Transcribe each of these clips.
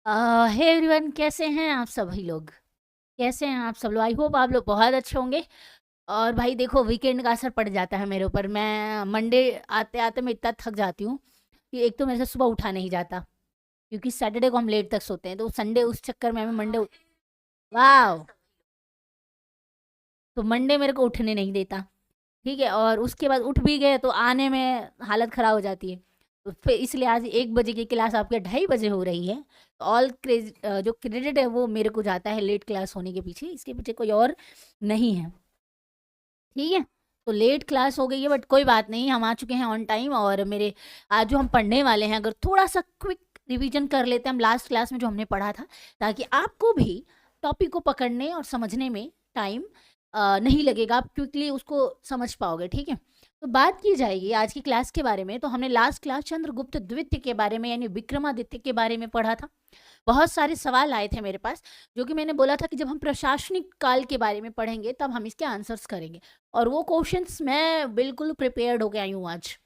Hey everyone, कैसे हैं आप सभी लोग? कैसे हैं आप सब लोग? आई होप आप लोग बहुत अच्छे होंगे। और भाई देखो, वीकेंड का असर पड़ जाता है मेरे ऊपर। मैं मंडे आते आते मैं इतना थक जाती हूँ कि एक तो मेरे से सुबह उठा नहीं जाता, क्योंकि सैटरडे को हम लेट तक सोते हैं, तो संडे उस चक्कर में हमें मंडे वाह, तो मंडे मेरे को उठने नहीं देता। ठीक है, और उसके बाद उठ भी गए तो आने में हालत ख़राब हो जाती है। तो फिर इसलिए आज 1 बजे की क्लास आपके 2:30 बजे हो रही है। तो जो क्रेडिट है वो मेरे को जाता है लेट क्लास होने के पीछे, इसके पीछे कोई और नहीं है। ठीक है, तो लेट क्लास हो गई है, बट कोई बात नहीं, हम आ चुके हैं ऑन टाइम। और मेरे आज जो हम पढ़ने वाले हैं, अगर थोड़ा सा क्विक रिवीजन कर लेते हैं हम लास्ट क्लास में जो हमने पढ़ा था, ताकि आपको भी टॉपिक को पकड़ने और समझने में टाइम नहीं लगेगा, आप क्विकली उसको समझ पाओगे। ठीक है, तो बात की जाएगी आज की क्लास के बारे में। तो हमने लास्ट क्लास चंद्रगुप्त द्वितीय के बारे में यानी विक्रमादित्य के बारे में पढ़ा था। बहुत सारे सवाल आए थे मेरे पास, जो कि मैंने बोला था कि जब हम प्रशासनिक काल के बारे में पढ़ेंगे तब हम इसके आंसर्स करेंगे। और वो क्वेश्चंस मैं बिल्कुल प्रिपेयर्ड होके आई हूँ आज।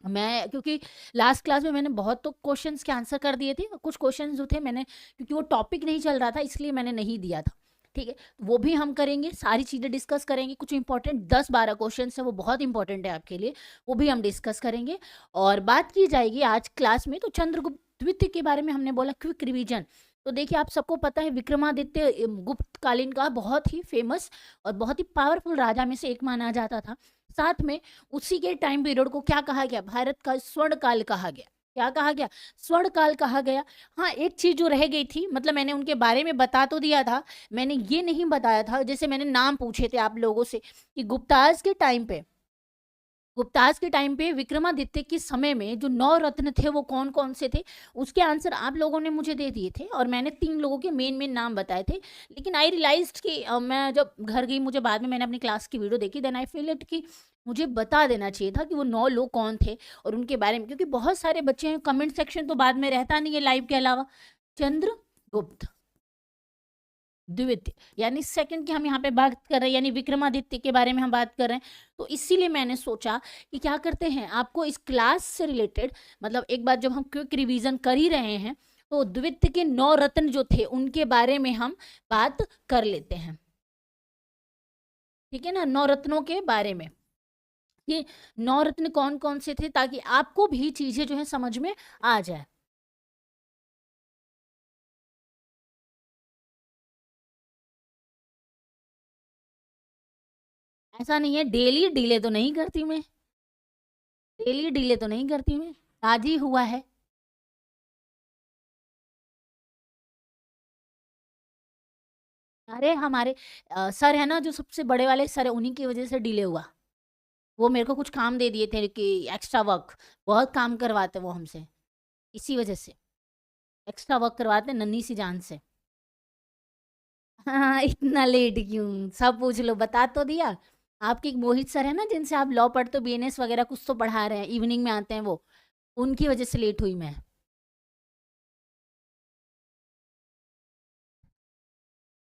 मैं क्योंकि लास्ट क्लास में मैंने बहुत तो क्वेश्चंस के आंसर कर दिए थे, कुछ क्वेश्चंस जो थे मैंने, क्योंकि वो टॉपिक नहीं चल रहा था इसलिए मैंने नहीं दिया था। ठीक है, वो भी हम करेंगे, सारी चीज़ें डिस्कस करेंगे। कुछ इंपॉर्टेंट 10-12 क्वेश्चन है, वो बहुत इंपॉर्टेंट है आपके लिए, वो भी हम डिस्कस करेंगे। और बात की जाएगी आज क्लास में तो चंद्रगुप्त द्वितीय के बारे में हमने बोला क्विक रिवीजन। तो देखिए, आप सबको पता है विक्रमादित्य गुप्त कालीन का बहुत ही फेमस और बहुत ही पावरफुल राजा में से एक माना जाता था। साथ में उसी के टाइम पीरियड को क्या कहा गया? भारत का स्वर्ण काल कहा गया। क्या कहा गया? स्वर्ण काल कहा गया। हाँ, एक चीज जो रह गई थी, मतलब मैंने उनके बारे में बता तो दिया था, मैंने ये नहीं बताया था, जैसे मैंने नाम पूछे थे आप लोगों से कि गुप्ताज के टाइम पे विक्रमादित्य के समय में जो 9 रत्न थे वो कौन कौन से थे, उसके आंसर आप लोगों ने मुझे दे दिए थे और मैंने 3 लोगों के मेन मेन नाम बताए थे। लेकिन आई रियलाइज्ड कि मैं जब घर गई, मुझे बाद में मैंने अपनी क्लास की वीडियो देखी, देन आई फील इट कि मुझे बता देना चाहिए था कि वो 9 लोग कौन थे और उनके बारे में, क्योंकि बहुत सारे बच्चे हैं, कमेंट सेक्शन तो बाद में रहता नहीं है लाइव के अलावा। चंद्रगुप्त द्वितीय यानी सेकंड की हम यहाँ पे बात कर रहे हैं, यानी विक्रमादित्य के बारे में हम बात कर रहे हैं। तो इसीलिए मैंने सोचा कि क्या करते हैं, आपको इस क्लास से रिलेटेड, मतलब एक बार जब हम क्विक रिवीजन कर ही रहे हैं तो द्वितीय के 9 रत्न जो थे उनके बारे में हम बात कर लेते हैं। ठीक है ना, 9 रत्नों के बारे में, ये 9 रत्न कौन कौन से थे, ताकि आपको भी चीजें जो है समझ में आ जाए। ऐसा नहीं है, डेली डिले तो नहीं करती मैं, डेली डिले तो नहीं करती मैं, आज ही हुआ है। अरे हमारे सर है ना, जो सबसे बड़े वाले सर है, उन्हीं की वजह से डिले हुआ। वो मेरे को कुछ काम दे दिए थे कि एक्स्ट्रा वर्क, बहुत काम करवाते वो हमसे, इसी वजह से एक्स्ट्रा वर्क करवाते नन्ही सी जान से। हाँ, इतना लेट क्यों? सब पूछ लो, बता तो दिया। आपके एक मोहित सर है ना, जिनसे आप लॉ पढ़ते हो, बीएनएस वगैरह कुछ तो पढ़ा रहे हैं, इवनिंग में आते हैं वो, उनकी वजह से लेट हुई मैं।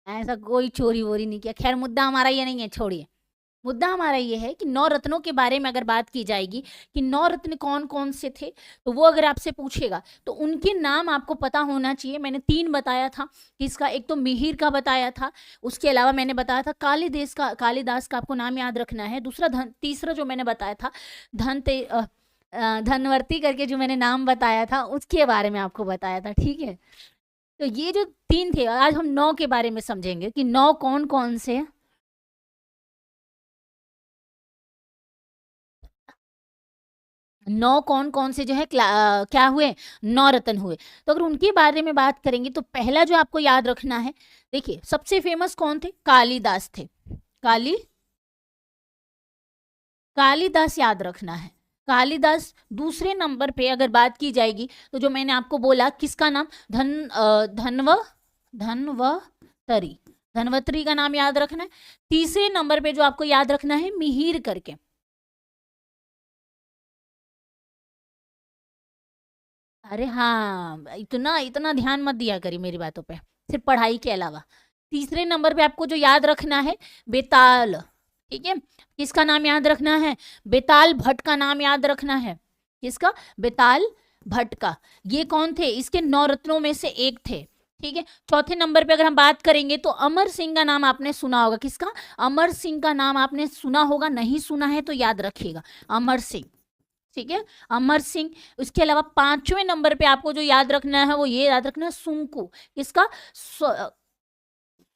ऐसा कोई चोरी वोरी नहीं किया। खैर, मुद्दा हमारा ये नहीं है, छोड़िए। मुद्दा हमारा ये है कि 9 रत्नों के बारे में अगर बात की जाएगी कि 9 रत्न कौन कौन से थे, तो वो अगर आपसे पूछेगा तो उनके नाम आपको पता होना चाहिए। मैंने 3 बताया था कि इसका, एक तो मिहिर का बताया था, उसके अलावा मैंने बताया था कालिदास का आपको नाम याद रखना है। तीसरा जो मैंने बताया था, धनवर्ती करके जो मैंने नाम बताया था, उसके बारे में आपको बताया था। ठीक है, तो ये जो 3 थे, आज हम 9 के बारे में समझेंगे कि 9 कौन कौन से हैं। 9 कौन कौन से जो है क्या हुए, 9 रत्न हुए। तो अगर उनके बारे में बात करेंगे तो पहला जो आपको याद रखना है, देखिए सबसे फेमस कौन थे? कालिदास थे। काली कालिदास याद रखना है। कालिदास। दूसरे नंबर पे अगर बात की जाएगी तो जो मैंने आपको बोला, किसका नाम? धनवतरी, धनवतरी का नाम याद रखना है। तीसरे नंबर पे जो आपको याद रखना है, मिहिर करके। अरे हाँ, इतना इतना ध्यान मत दिया करी मेरी बातों पे, सिर्फ पढ़ाई के अलावा। तीसरे नंबर पे आपको जो याद रखना है, बेताल। ठीक है, किसका नाम याद रखना है? बेताल भट्ट का नाम याद रखना है। किसका? बेताल भट्ट का, ये कौन थे, इसके 9 रत्नों में से एक थे। ठीक है, चौथे नंबर पे अगर हम बात करेंगे तो अमर सिंह का नाम आपने सुना होगा। किसका? अमर सिंह का नाम आपने सुना होगा, नहीं सुना है तो याद रखिएगा, अमर सिंह। ठीक है, अमर सिंह। उसके अलावा 5वें नंबर पे आपको जो याद रखना है वो ये याद रखना है, सुंकू। किसका?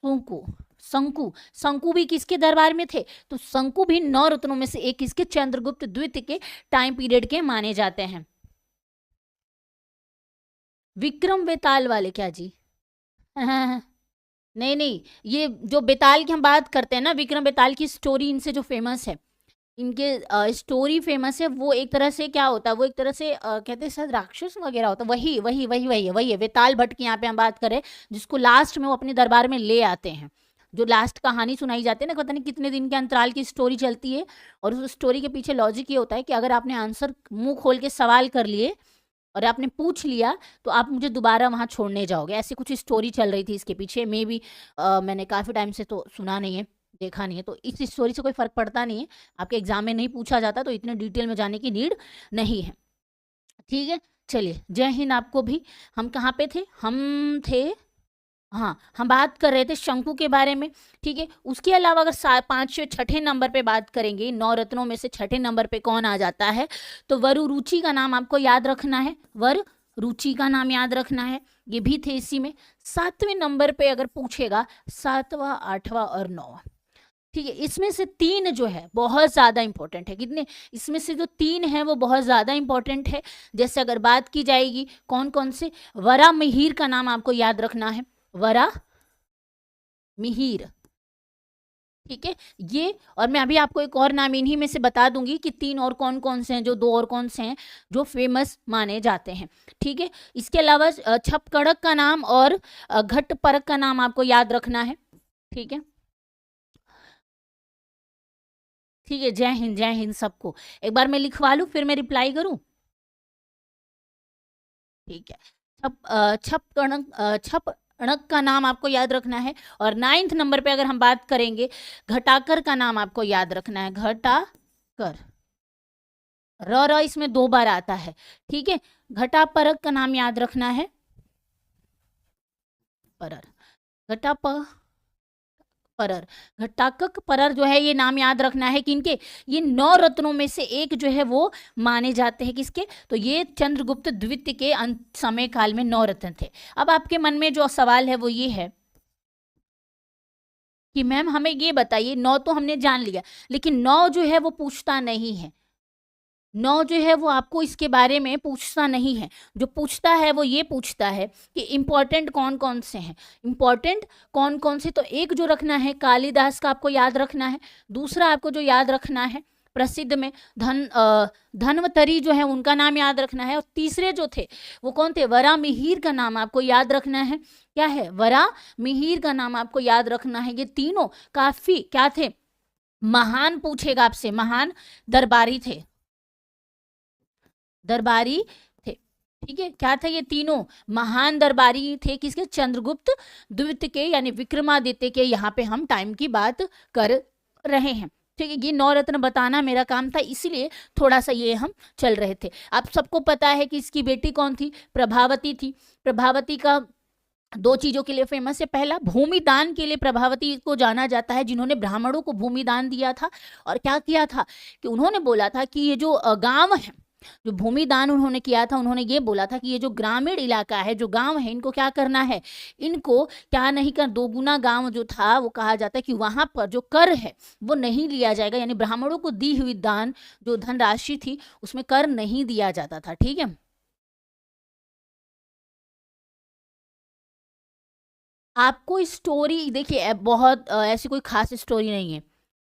सुंकू, शंकु। शंकु भी किसके दरबार में थे? तो शंकु भी 9 रत्नों में से एक किसके? चंद्रगुप्त द्वितीय के टाइम पीरियड के माने जाते हैं। विक्रम बेताल वाले क्या जी? नहीं नहीं, ये जो बेताल की हम बात करते हैं ना, विक्रम बेताल की स्टोरी इनसे जो फेमस है, इनके स्टोरी फेमस है, वो एक तरह से क्या होता है, वो एक तरह से कहते हैं शायद राक्षस वगैरह होता है, वही है बेताल भट्ट की यहाँ पे हम बात करें, जिसको लास्ट में वो अपने दरबार में ले आते हैं। जो लास्ट कहानी सुनाई जाती है ना, पता नहीं कितने दिन के अंतराल की स्टोरी चलती है, और उस स्टोरी के पीछे लॉजिक ये होता है कि अगर आपने आंसर मुंह खोल के सवाल कर लिए और आपने पूछ लिया तो आप मुझे दोबारा वहाँ छोड़ने जाओगे, ऐसी कुछ स्टोरी चल रही थी इसके पीछे। मे भी मैंने काफ़ी टाइम से तो सुना नहीं है, देखा नहीं है, तो इस स्टोरी से कोई फ़र्क पड़ता नहीं है, आपके एग्जाम में नहीं पूछा जाता, तो इतने डिटेल में जाने की नीड नहीं है। ठीक है, चलिए, जय हिंद आपको भी। हम कहाँ पे थे? हम थे, हाँ, हम बात कर रहे थे शंकु के बारे में। ठीक है, उसके अलावा अगर 5वें 6ठे नंबर पे बात करेंगे, 9 रत्नों में से 6ठे नंबर पे कौन आ जाता है? तो वरुरुचि का नाम आपको याद रखना है, वरुरुचि का नाम याद रखना है, ये भी थे इसी में। 7वें नंबर पे अगर पूछेगा, 7वां 8वां और 9वां। ठीक है, इसमें से 3 जो है बहुत ज़्यादा इंपॉर्टेंट है। कितने? इसमें से जो 3 है वो बहुत ज़्यादा इंपॉर्टेंट है। जैसे अगर बात की जाएगी कौन कौन से, वरा मिहिर का नाम आपको याद रखना है, वरा मिहिर। ठीक है, ये, और मैं अभी आपको एक और नाम इन्हीं में से बता दूंगी कि 3 और कौन कौन से हैं, जो 2 और कौन से हैं जो फेमस माने जाते हैं। ठीक है, इसके अलावा छपकड़क का नाम और घटपरक का नाम आपको याद रखना है। ठीक है, ठीक है, जय हिंद सबको। एक बार मैं लिखवा लूँ फिर मैं रिप्लाई करूँ? ठीक है, छपकणक का नाम आपको याद रखना है। और 9th नंबर पे अगर हम बात करेंगे, घटाकर का नाम आपको याद रखना है, घटाकर। र इसमें 2 बार आता है। ठीक है, घटापरक का नाम याद रखना है, परर, घटाप परर, घटाकक परर जो है ये नाम याद रखना है कि इनके ये 9 रत्नों में से एक जो है वो माने जाते हैं। किसके? तो ये चंद्रगुप्त द्वितीय के समय काल में 9 रत्न थे। अब आपके मन में जो सवाल है वो ये है कि मैम हमें ये बताइए, 9 तो हमने जान लिया, लेकिन 9 जो है वो पूछता नहीं है, 9 जो है वो आपको इसके बारे में पूछता नहीं है। जो पूछता है वो ये पूछता है कि इम्पॉर्टेंट कौन कौन से हैं, इम्पॉर्टेंट कौन कौन से। तो एक जो रखना है कालिदास का आपको याद रखना है, दूसरा आपको जो याद रखना है प्रसिद्ध में धन्वंतरी जो है उनका नाम याद रखना है, और तीसरे जो थे वो कौन थे? वरा मिहिर का नाम आपको याद रखना है। क्या है? वरा मिहिर का नाम आपको याद रखना है। ये तीनों काफी क्या थे? महान, पूछेगा आपसे, महान दरबारी थे, दरबारी थे। ठीक है, क्या था? ये तीनों महान दरबारी थे। किसके? चंद्रगुप्त द्वितीय के, यानी विक्रमादित्य के। यहाँ पे हम टाइम की बात कर रहे हैं। ठीक है, ये 9 रत्न बताना मेरा काम था, इसीलिए थोड़ा सा ये हम चल रहे थे। आप सबको पता है कि इसकी बेटी कौन थी? प्रभावती थी। प्रभावती का 2 चीजों के लिए फेमस है। पहला, भूमि दान के लिए प्रभावती को जाना जाता है, जिन्होंने ब्राह्मणों को भूमि दान दिया था। और क्या किया था कि उन्होंने बोला था कि ये जो गांव है, जो भूमि दान उन्होंने किया था, उन्होंने ये बोला था कि ये जो ग्रामीण इलाका है, जो गांव है, इनको क्या करना है? इनको क्या नहीं कर, 2 गुना गांव जो था वो कहा जाता है कि वहां पर जो कर है वो नहीं लिया जाएगा, यानी ब्राह्मणों को दी हुई दान जो धनराशि थी उसमें कर नहीं दिया जाता था। ठीक है, आपको स्टोरी देखिए, बहुत ऐसी कोई खास स्टोरी नहीं है।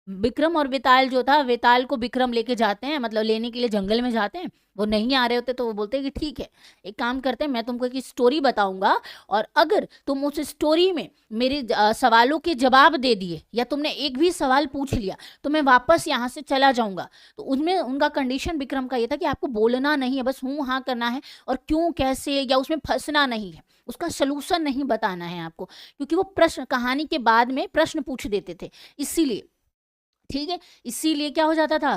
विक्रम और वेताल जो था, वेताल को विक्रम लेके जाते हैं, मतलब लेने के लिए जंगल में जाते हैं, वो नहीं आ रहे होते तो वो बोलते हैं कि ठीक है, एक काम करते हैं, मैं तुमको एक स्टोरी बताऊंगा, और अगर तुम उस स्टोरी में मेरे सवालों के जवाब दे दिए, या तुमने एक भी सवाल पूछ लिया, तो मैं वापस यहाँ से चला जाऊंगा। तो उनमें उनका कंडीशन विक्रम का ये था कि आपको बोलना नहीं है, बस हूँ हाँ करना है, और क्यों कैसे या उसमें फंसना नहीं है, उसका सलूशन नहीं बताना है आपको, क्योंकि वो प्रश्न कहानी के बाद में प्रश्न पूछ देते थे, इसीलिए। ठीक है, इसीलिए क्या हो जाता था?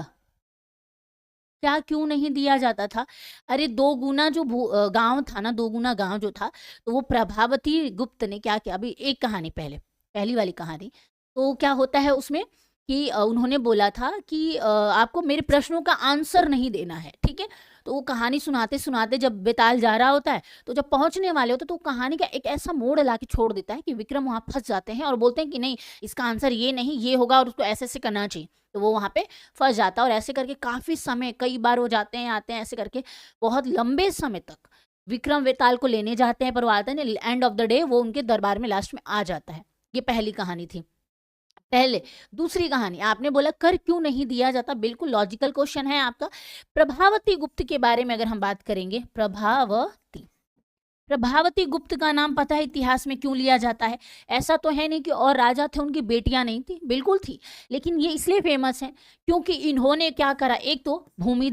क्या क्यों नहीं दिया जाता था? अरे दो गुना जो गांव था ना, दो गुना गांव जो था, तो वो प्रभावती गुप्त ने क्या किया, अभी एक कहानी पहले, पहली वाली कहानी, तो क्या होता है उसमें कि उन्होंने बोला था कि आपको मेरे प्रश्नों का आंसर नहीं देना है, ठीक है। तो वो कहानी सुनाते सुनाते जब बेताल जा रहा होता है, तो जब पहुंचने वाले होते तो वो कहानी का एक ऐसा मोड़ ला के छोड़ देता है कि विक्रम वहां फंस जाते हैं और बोलते हैं कि नहीं, इसका आंसर ये नहीं, ये होगा और उसको ऐसे ऐसे करना चाहिए। तो वो वहां पे फंस जाता है और ऐसे करके काफी समय, कई बार वो जाते हैं आते हैं, ऐसे करके बहुत लंबे समय तक विक्रम वेताल को लेने जाते हैं, पर वो आता है ना, एंड ऑफ द डे वो उनके दरबार में लास्ट में आ जाता है। ये पहली कहानी थी पहले। दूसरी कहानी, आपने बोला कर क्यों नहीं दिया जाता, बिल्कुल लॉजिकल क्वेश्चन है आपका। प्रभावती गुप्त के बारे में अगर हम बात करेंगे, प्रभावती गुप्त का नाम पता है इतिहास में क्यों लिया जाता है? ऐसा तो है नहीं कि और राजा थे उनकी बेटियां नहीं थी, बिल्कुल थी, लेकिन ये इसलिए फेमस है क्योंकि इन्होंने क्या करा, एक तो भूमि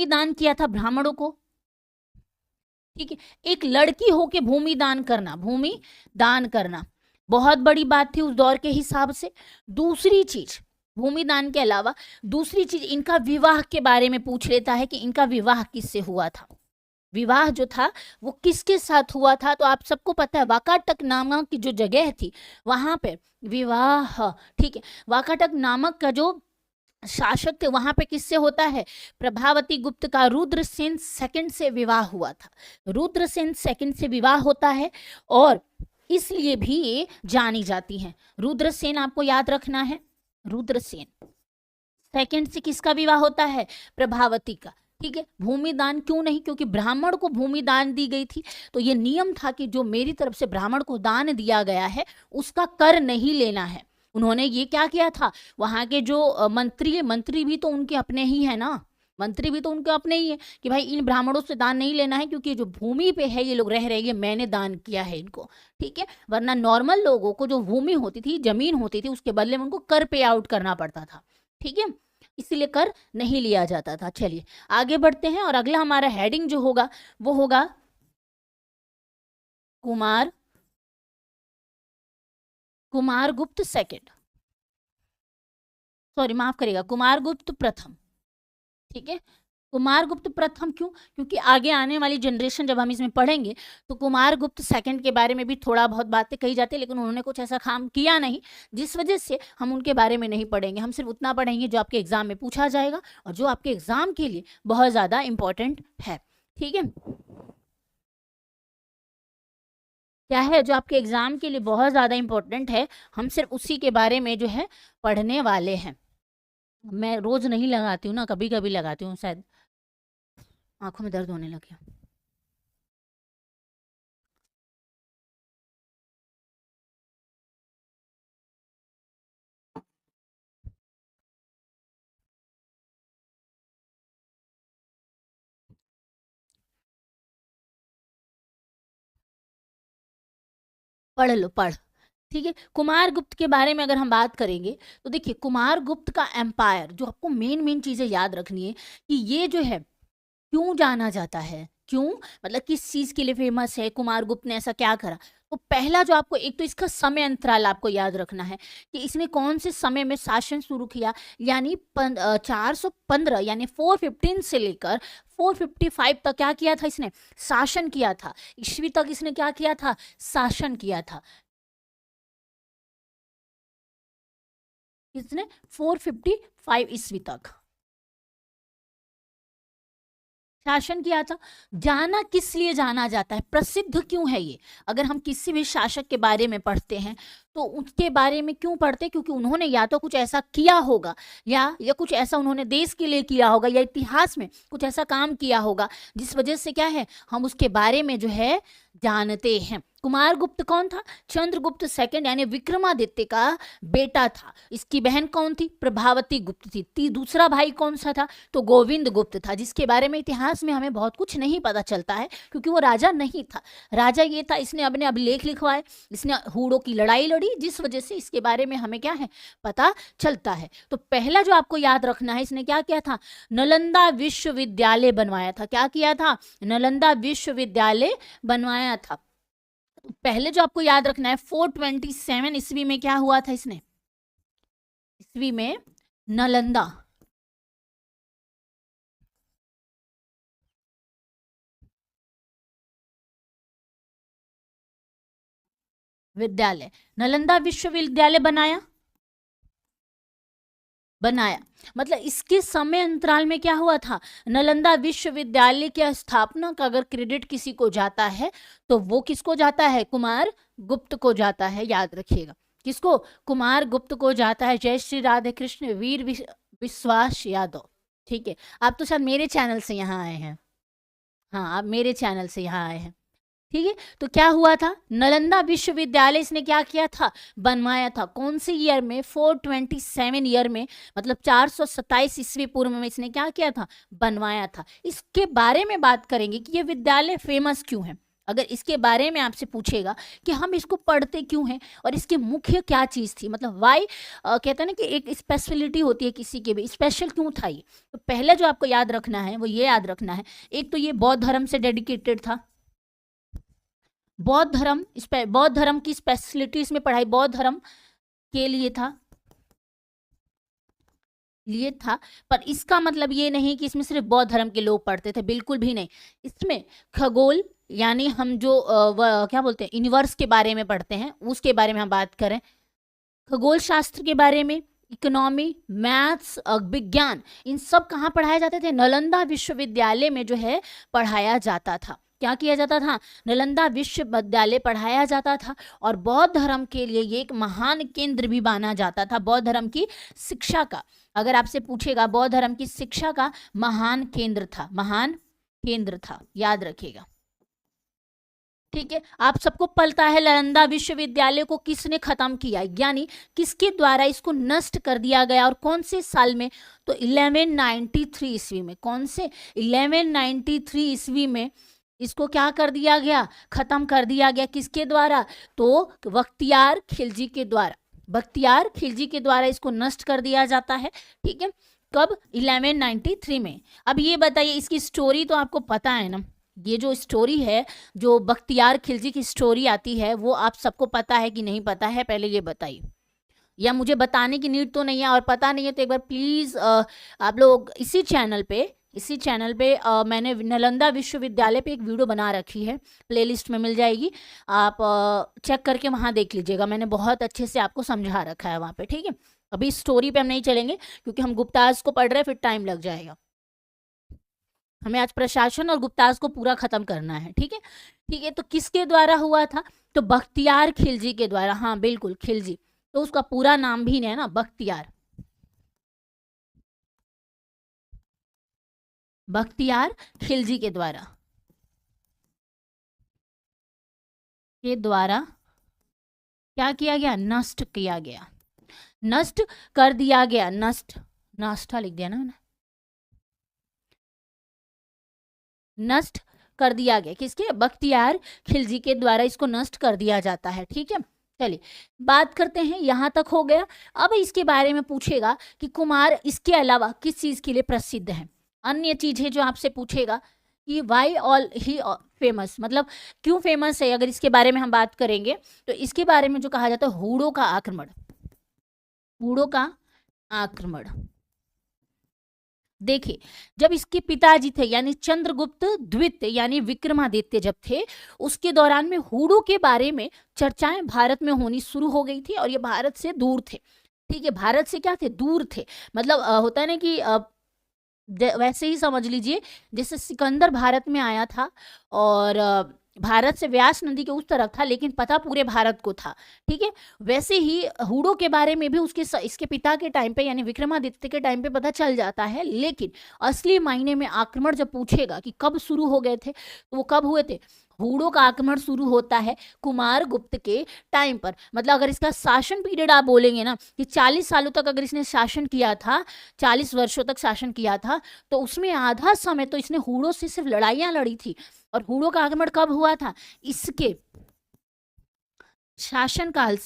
दान किया था ब्राह्मणों को, ठीक है। एक लड़की होके भूमि दान करना बहुत बड़ी बात थी उस दौर के हिसाब से। दूसरी चीज, भूमि दान के अलावा दूसरी चीज, इनका विवाह के बारे में पूछ लेता है कि इनका विवाह किससे हुआ था, विवाह जो था वो किसके साथ हुआ था। तो आप सबको पता है वाकाटक नामक की जो जगह थी वहां पे विवाह, ठीक है, वाकाटक नामक का जो शासक थे वहां पे किससे होता है, प्रभावती गुप्त का रुद्रसेन सेकंड से विवाह हुआ था। रुद्रसेन सेकंड से विवाह होता है और इसलिए भी ये जानी जाती हैं। रुद्रसेन आपको याद रखना है, रुद्रसेन सेकंड से किसका विवाह होता है, प्रभावती का, ठीक है। भूमि दान क्यों नहीं, क्योंकि ब्राह्मण को भूमि दान दी गई थी, तो ये नियम था कि जो मेरी तरफ से ब्राह्मण को दान दिया गया है उसका कर नहीं लेना है। उन्होंने ये क्या किया था, वहां के जो मंत्री भी तो उनके अपने ही है ना, मंत्री भी तो उनके अपने ही है कि भाई इन ब्राह्मणों से दान नहीं लेना है, क्योंकि जो भूमि पे है ये लोग रह रहे हैं, मैंने दान किया है इनको, ठीक है। वरना नॉर्मल लोगों को जो भूमि होती थी, जमीन होती थी, उसके बदले में उनको कर पे आउट करना पड़ता था, ठीक है, इसीलिए कर नहीं लिया जाता था। चलिए आगे बढ़ते हैं और अगला हमारा हेडिंग जो होगा वो होगा कुमारगुप्त सेकंड, सॉरी माफ करिएगा, कुमारगुप्त प्रथम, ठीक है। कुमारगुप्त प्रथम क्यों, क्योंकि आगे आने वाली जनरेशन जब हम इसमें पढ़ेंगे तो कुमारगुप्त सेकंड के बारे में भी थोड़ा बहुत बातें कही जाती है, लेकिन उन्होंने कुछ ऐसा काम किया नहीं जिस वजह से हम उनके बारे में नहीं पढ़ेंगे। हम सिर्फ उतना पढ़ेंगे जो आपके एग्जाम में पूछा जाएगा और जो आपके एग्जाम के लिए बहुत ज़्यादा इंपॉर्टेंट है, ठीक है। क्या है जो आपके एग्जाम के लिए बहुत ज़्यादा इंपॉर्टेंट है, हम सिर्फ उसी के बारे में जो है पढ़ने वाले हैं। मैं रोज नहीं लगाती हूँ ना, कभी कभी लगाती हूँ, शायद आंखों में दर्द होने लग गया। पढ़ लो पढ़, ठीक है। कुमार गुप्त के बारे में अगर हम बात करेंगे तो देखिए, कुमार गुप्त का एम्पायर, जो आपको मेन मेन चीजें याद रखनी है कि ये जो है क्यों जाना जाता है, क्यों मतलब किस चीज के लिए फेमस है, कुमार गुप्त ने ऐसा क्या करा। तो पहला जो आपको, एक तो इसका समय अंतराल आपको याद रखना है कि इसने कौन से समय में शासन शुरू किया, यानी 415 यानी 415 से लेकर 455 तक क्या किया था इसने, शासन किया था। ईस्वी तक इसने क्या किया था, शासन किया था। इसने 455 ईस्वी तक शासन किया था। जाना किस लिए जाना जाता है, प्रसिद्ध क्यों है ये, अगर हम किसी भी शासक के बारे में पढ़ते हैं तो उसके बारे में क्यों पढ़ते हैं, क्योंकि उन्होंने या तो कुछ ऐसा किया होगा या कुछ ऐसा उन्होंने देश के लिए किया होगा या इतिहास में कुछ ऐसा काम किया होगा जिस वजह से क्या है हम उसके बारे में जो है जानते हैं। कुमारगुप्त कौन था, चंद्रगुप्त सेकंड यानी विक्रमादित्य का बेटा था। इसकी बहन कौन थी, प्रभावती गुप्त थी। दूसरा भाई कौन सा था, तो गोविंद गुप्त था, जिसके बारे में इतिहास में हमें बहुत कुछ नहीं पता चलता है क्योंकि वो राजा नहीं था। राजा ये था, इसने अपने अभिलेख लिखवाए, इसने हूड़ों की लड़ाई लड़ी, जिस वजह से इसके बारे में हमें क्या है पता चलता है। तो पहला जो आपको याद रखना है, इसने क्या किया था, नालंदा विश्वविद्यालय बनवाया था। क्या किया था, नालंदा विश्वविद्यालय बनवाया था। पहले जो आपको याद रखना है, 427 ईस्वी में क्या हुआ था, इसने ईस्वी में नालंदा विद्यालय, नालंदा विश्वविद्यालय बनाया, मतलब इसके समय अंतराल में क्या हुआ था, नालंदा विश्वविद्यालय की स्थापना का अगर क्रेडिट किसी को जाता है तो वो किसको जाता है, कुमार गुप्त को जाता है, याद रखिएगा, किसको, कुमार गुप्त को जाता है। जय श्री राधे कृष्ण, वीर विश्वास यादव। ठीक है, आप तो शायद मेरे चैनल से यहाँ आए हैं, हाँ आप मेरे चैनल से यहाँ आए हैं, ठीक है। तो क्या हुआ था, नालंदा विश्वविद्यालय इसने क्या किया था, बनवाया था, कौन से ईयर में, 427 ईयर में, मतलब 427 ईस्वी पूर्व में इसने क्या किया था, बनवाया था। इसके बारे में बात करेंगे कि ये विद्यालय फेमस क्यों है। अगर इसके बारे में आपसे पूछेगा कि हम इसको पढ़ते क्यों हैं और इसके मुख्य क्या चीज़ थी, मतलब वाई, कहते हैं ना कि एक स्पेशलिटी होती है किसी के भी, स्पेशल क्यों था ये, तो पहले जो आपको याद रखना है वो ये याद रखना है, एक तो ये बौद्ध धर्म से डेडिकेटेड था, बौद्ध धर्म की स्पेशलिटी इसमें पढ़ाई बौद्ध धर्म के लिए था, पर इसका मतलब ये नहीं कि इसमें सिर्फ बौद्ध धर्म के लोग पढ़ते थे, बिल्कुल भी नहीं। इसमें खगोल, यानी हम जो क्या बोलते हैं यूनिवर्स के बारे में पढ़ते हैं, उसके बारे में हम बात करें, खगोल शास्त्र के बारे में, इकोनॉमी, मैथ्स, विज्ञान, इन सब कहाँ पढ़ाए जाते थे, नालंदा विश्वविद्यालय में जो है पढ़ाया जाता था। क्या किया जाता था, नालंदा विश्वविद्यालय पढ़ाया जाता था, और बौद्ध धर्म के लिए ये एक महान केंद्र भी माना जाता था, बौद्ध धर्म की शिक्षा का, अगर आपसे पूछेगा बौद्ध धर्म की शिक्षा का महान केंद्र था, याद रखिएगा, ठीक है। आप सबको पता है नालंदा विश्वविद्यालय को किसने खत्म किया, यानी किसके द्वारा इसको नष्ट कर दिया गया, और कौन से साल में, तो 1193 ईस्वी में, कौन से, 1193 ईस्वी में इसको क्या कर दिया गया, खत्म कर दिया गया, किसके द्वारा, तो बख्तियार खिलजी के द्वारा, बख्तियार खिलजी के द्वारा इसको नष्ट कर दिया जाता है, ठीक है। कब, 1193 में। अब ये बताइए, इसकी स्टोरी तो आपको पता है ना, ये जो स्टोरी है, जो बख्तियार खिलजी की स्टोरी आती है, वो आप सबको पता है कि नहीं पता है, पहले ये बताइए, या मुझे बताने की नीड तो नहीं है, और पता नहीं है तो एक बार प्लीज़ आप लोग इसी चैनल पे मैंने नालंदा विश्वविद्यालय पे एक वीडियो बना रखी है, प्लेलिस्ट में मिल जाएगी, आप चेक करके वहाँ देख लीजिएगा, मैंने बहुत अच्छे से आपको समझा रखा है वहाँ पे, ठीक है। अभी स्टोरी पे हम नहीं चलेंगे क्योंकि हम गुप्ताज को पढ़ रहे हैं, फिर टाइम लग जाएगा, हमें आज प्रशासन और गुप्ताज को पूरा खत्म करना है, ठीक है। तो किसके द्वारा हुआ था, तो बख्तियार खिलजी के द्वारा, हाँ बिल्कुल खिलजी, तो उसका पूरा नाम भी है ना, बख्तियार खिलजी के द्वारा क्या किया गया, नष्ट किया गया, नष्ट कर दिया गया, नष्ट लिख दिया ना, नष्ट कर दिया गया, किसके, बख्तियार खिलजी के द्वारा इसको नष्ट कर दिया जाता है, ठीक है। चलिए बात करते हैं, यहां तक हो गया। अब इसके बारे में पूछेगा कि कुमार इसके अलावा किस चीज के लिए प्रसिद्ध है, अन्य चीजें जो आपसे पूछेगा कि वाई ऑल ही फेमस, मतलब क्यों फेमस है, अगर इसके बारे में हम बात करेंगे तो इसके बारे में जो कहा जाता है हूणों का आक्रमण। देखिए, जब इसके पिताजी थे यानी चंद्रगुप्त द्वितीय यानी विक्रमादित्य जब थे, उसके दौरान में हूणों के बारे में चर्चाएं भारत में होनी शुरू हो गई थी, और ये भारत से दूर थे, ठीक है, भारत से क्या थे, दूर थे, मतलब होता है ना कि वैसे ही समझ लीजिए जैसे सिकंदर भारत में आया था, और भारत से व्यास नदी के उस तरफ था, लेकिन पता पूरे भारत को था, ठीक है। वैसे ही हूणों के बारे में भी इसके पिता के टाइम पे यानी विक्रमादित्य के टाइम पे पता चल जाता है, लेकिन असली मायने में आक्रमण जब पूछेगा कि कब शुरू हो गए थे, तो वो कब हुए थे, हूणों का आक्रमण शुरू होता है कुमार गुप्त के टाइम पर, मतलब अगर इसका शासन पीरियड आप बोलेंगे ना कि 40 सालों तक अगर इसने शासन किया था, 40 वर्षों तक शासन किया था, तो उसमें आधा समय तो इसने हूणों से सिर्फ लड़ाइयां लड़ी थी। और हूणों का आक्रमण कब हुआ था, इसके शासनकाल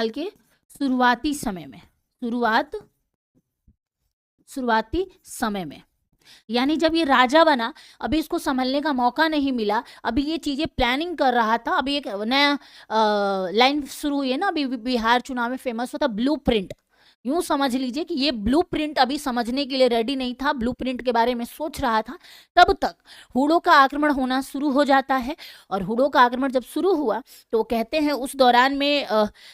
के शुरुआती समय में, यानी जब ये राजा बना, अभी इसको संभलने का मौका नहीं मिला, अभी ये चीजें प्लानिंग कर रहा था, अभी एक नया लाइन शुरू हुई है ना, अभी बिहार चुनाव में फेमस होता ब्लूप्रिंट, यूं समझ लीजिए कि ये ब्लूप्रिंट अभी समझने के लिए रेडी नहीं था, ब्लूप्रिंट के बारे में सोच रहा था, तब तक हुडों का आक्रमण होना शुरू हो जाता है। और हुडों का आक्रमण जब शुरू हुआ तो कहते हैं उस दौरान में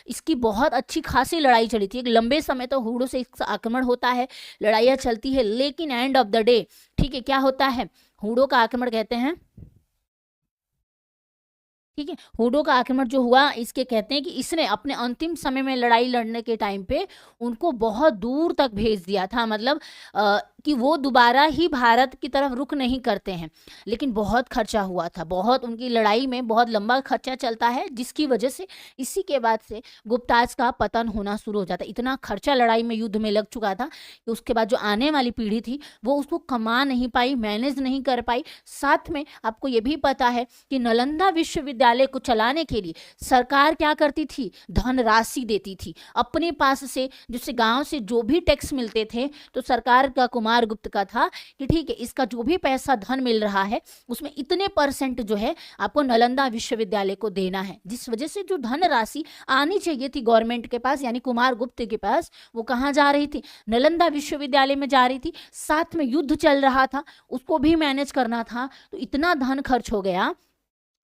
इसकी बहुत अच्छी खासी लड़ाई चली थी। एक लंबे समय तो हुडों से इसका आक्रमण होता है, लड़ाइयाँ चलती है, लेकिन एंड ऑफ द डे, ठीक है, क्या होता है, हुडों का आक्रमण कहते हैं, ठीक है, हुडों का आक्रमण जो हुआ, इसके कहते हैं कि इसने अपने अंतिम समय में लड़ाई लड़ने के टाइम पे उनको बहुत दूर तक भेज दिया था, मतलब कि वो दोबारा ही भारत की तरफ रुख नहीं करते हैं। लेकिन बहुत खर्चा हुआ था, बहुत उनकी लड़ाई में बहुत लंबा खर्चा चलता है, जिसकी वजह से इसी के बाद से गुप्ताज का पतन होना शुरू हो जाता है। इतना खर्चा लड़ाई में, युद्ध में लग चुका था कि उसके बाद जो आने वाली पीढ़ी थी वो उसको कमा नहीं पाई, मैनेज नहीं कर पाई। साथ में आपको ये भी पता है कि नालंदा विश्वविद्यालय को चलाने के लिए सरकार क्या करती थी, धनराशि देती थी अपने पास से, जिससे गांव से जो भी टैक्स मिलते थे, तो सरकार का, कुमार गुप्त का था कि ठीक है, इसका जो भी पैसा धन मिल रहा है उसमें इतने % जो है आपको नालंदा विश्वविद्यालय को देना है। जिस वजह से जो धनराशि आनी चाहिए थी गवर्नमेंट के पास, यानी कुमार गुप्त के पास, वो कहाँ जा रही थी, नालंदा विश्वविद्यालय में जा रही थी। साथ में युद्ध चल रहा था, उसको भी मैनेज करना था, तो इतना धन खर्च हो गया,